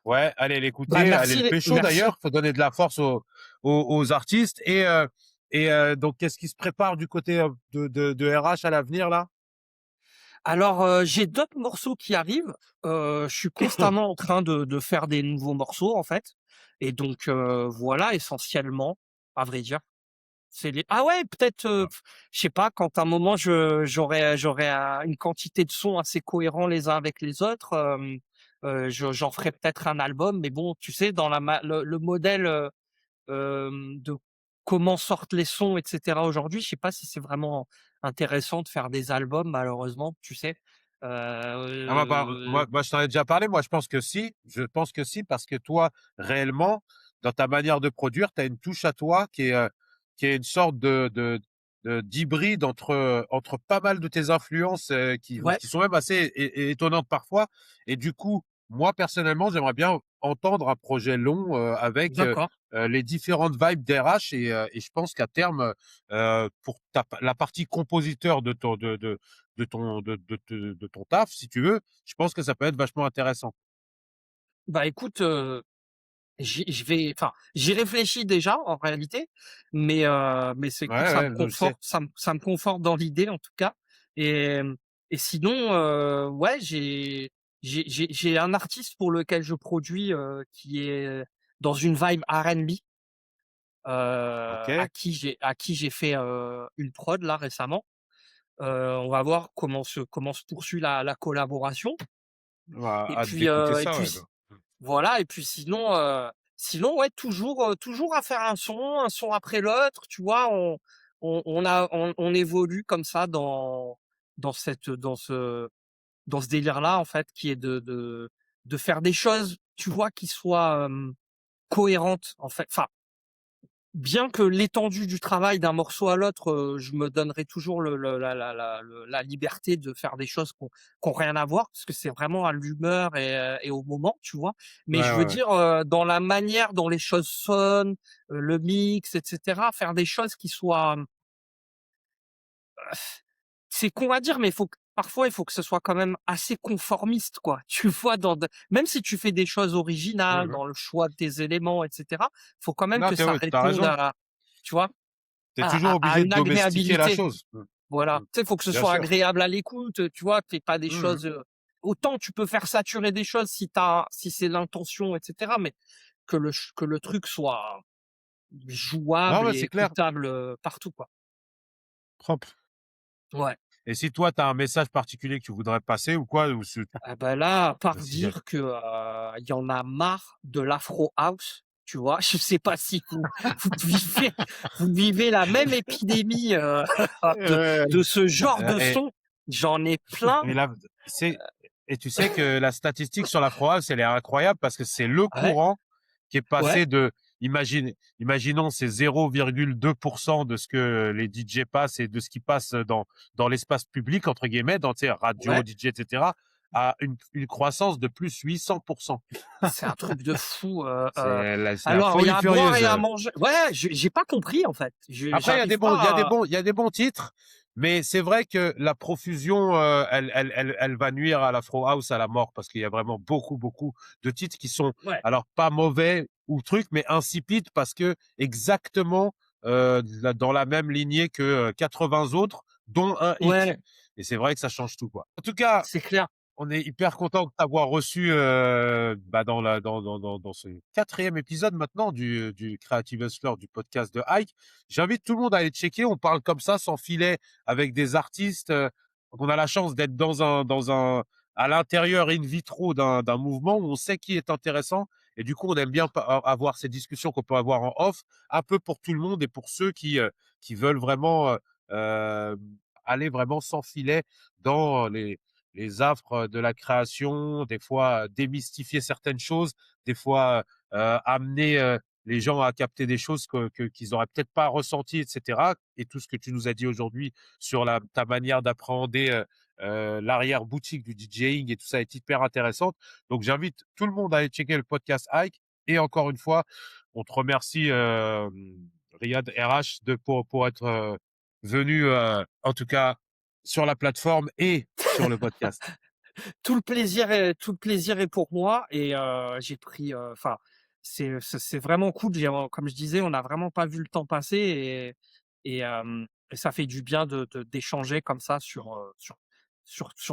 Ouais, allez bah, l'écouter, allez le merci pécho merci. d'ailleurs. Faut donner de la force aux artistes. Donc, qu'est-ce qui se prépare du côté de RH à l'avenir là? Alors, j'ai d'autres morceaux qui arrivent. Je suis constamment en train de faire des nouveaux morceaux, en fait et donc voilà, essentiellement, à vrai dire. C'est les ah ouais, peut-être, je sais pas, quand à un moment j'aurai une quantité de sons assez cohérents les uns avec les autres, j'en ferai peut-être un album, mais bon, tu sais, dans le modèle, de comment sortent les sons et cetera aujourd'hui, je sais pas si c'est vraiment intéressant de faire des albums malheureusement, tu sais? Ah Heu, je t'en ai déjà parlé. Moi, je pense que si. Je pense que si, parce que toi, réellement, dans ta manière de produire, tu as une touche à toi qui est une sorte d'hybride entre pas mal de tes influences ouais, qui sont même assez étonnantes parfois. Et du coup, moi, personnellement, j'aimerais bien entendre un projet long avec d'accord. les différentes vibes d'RH et je pense qu'à terme, pour la partie compositeur de ton taf, si tu veux, je pense que ça peut être vachement intéressant. Bah, écoute, j'y réfléchis déjà en réalité, mais c'est Ouais, cool, ouais, non, je sais. ça me conforte dans l'idée en tout cas et et sinon, ouais, j'ai un artiste pour lequel je produis, qui est dans une vibe R&B, OK. à qui j'ai fait, une prod là récemment. On va voir comment se poursuit la collaboration Bah, et hâte puis, d'écouter ça, ouais, bah. voilà et puis sinon ouais toujours à faire un son après l'autre, tu vois? On évolue comme ça dans cette dans ce délire-là en fait qui est de faire des choses, tu vois, qui soient, cohérentes en fait. Enfin, bien que l'étendue du travail d'un morceau à l'autre, je me donnerai toujours la liberté de faire des choses qui ont rien à voir, parce que c'est vraiment à l'humeur et au moment, tu vois? Mais Ouais, je veux ouais, ouais. dire, dans la manière dont les choses sonnent, le mix et cetera, faire des choses qui soient, c'est con à dire, mais parfois, il faut que ce soit quand même assez conformiste, quoi. Tu vois? Même si tu fais des choses originales Mmh. dans le choix de tes éléments et cetera, faut quand même Non, que tu ça ouais, tu réponde raison. à, tu vois? Tu es toujours À obligé de une domestiquer la agréabilité. chose. Voilà. Mmh. Tu sais, faut que ce Bien soit sûr. agréable à l'écoute, tu vois? Tu pas des Mmh. choses, autant tu peux faire saturer des choses si c'est l'intention et cetera, mais que le truc soit Non, jouable mais et c'est clair. écoutable, partout, quoi. Propre. Ouais. Et si toi, tu as un message particulier que tu voudrais passer ou quoi? Ou ce Ah bah là, à part si ja dire que, il y en a marre de l'afro house, tu vois? Je sais pas si vous vivez vous vivez la même épidémie, de ce genre de et son. J'en ai plein. et là, c'est et tu sais que la statistique sur l'afro house, elle est incroyable parce que c'est le Ouais, courant qui est ouais, passé de imaginons c'est 0,2% de ce que les DJ passent et de ce qui passe dans «l'espace public» entre guillemets, dans, tu sais, radio, ouais. DJ et cetera, à une croissance de plus 800%. C'est un truc de fou, C'est la alors il y folie a à boire furieuse. et à manger. Ouais, j'ai pas compris en fait. Après, J'arrive pas à il y a des bons titres, mais c'est vrai que la profusion, elle va nuire à l'afro house à la mort parce qu'il y a vraiment beaucoup, beaucoup de titres qui sont, ouais, alors pas mauvais ou trucs, mais insipides parce que exactement dans la même lignée que 80 autres, dont un hic. ouais, Et c'est vrai que ça change tout, quoi. En tout cas, c'est clair. on est hyper content de t'avoir reçu bah, dans ce quatrième épisode maintenant du Creative Hustler, du podcast de Ike. J'invite tout le monde à aller checker. On parle comme ça, sans filet, avec des artistes. On a la chance d'être à l'intérieur in vitro d'un mouvement où on sait qui est intéressant. Et du coup, on aime bien avoir ces discussions qu'on peut avoir en off, un peu pour tout le monde et pour ceux qui veulent vraiment euh, aller vraiment sans filet dans les affres de la création, des fois démystifier certaines choses, des fois amener les gens à capter des choses qu'ils auraient peut-être pas ressenties, etc. Et tout ce que tu nous as dit aujourd'hui sur ta manière d'appréhender l'arrière-boutique du DJing et tout ça est hyper intéressante. Donc j'invite tout le monde à aller checker le podcast Ike. Et encore une fois, on te remercie Riyad RH pour être venu en tout cas sur la plateforme et sur le podcast. Tout le plaisir est pour moi et j'ai pris, enfin, c'est vraiment cool. Comme je disais, on n'a vraiment pas vu le temps passer et ça fait du bien d'échanger comme ça sur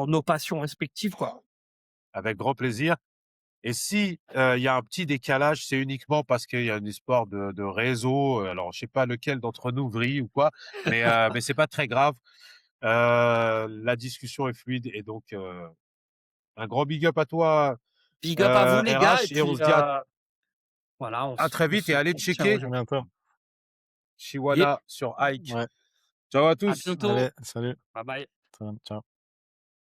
nos passions respectives, quoi. Avec grand plaisir. Et si il y a un petit décalage, c'est uniquement parce qu'il y a une histoire de réseau. Alors, je sais pas lequel d'entre nous vrille ou quoi, mais c'est pas très grave. La discussion est fluide et donc un grand big up à toi, Big up à vous les gars et RH, et on puis, se dit voilà, à très vite et allez on se tient au checker À jus. bientôt. Yep, Chiwana sur Ike. Ouais. Ciao à à tous. bientôt. Allez, salut. Bye bye. Ciao. Ciao.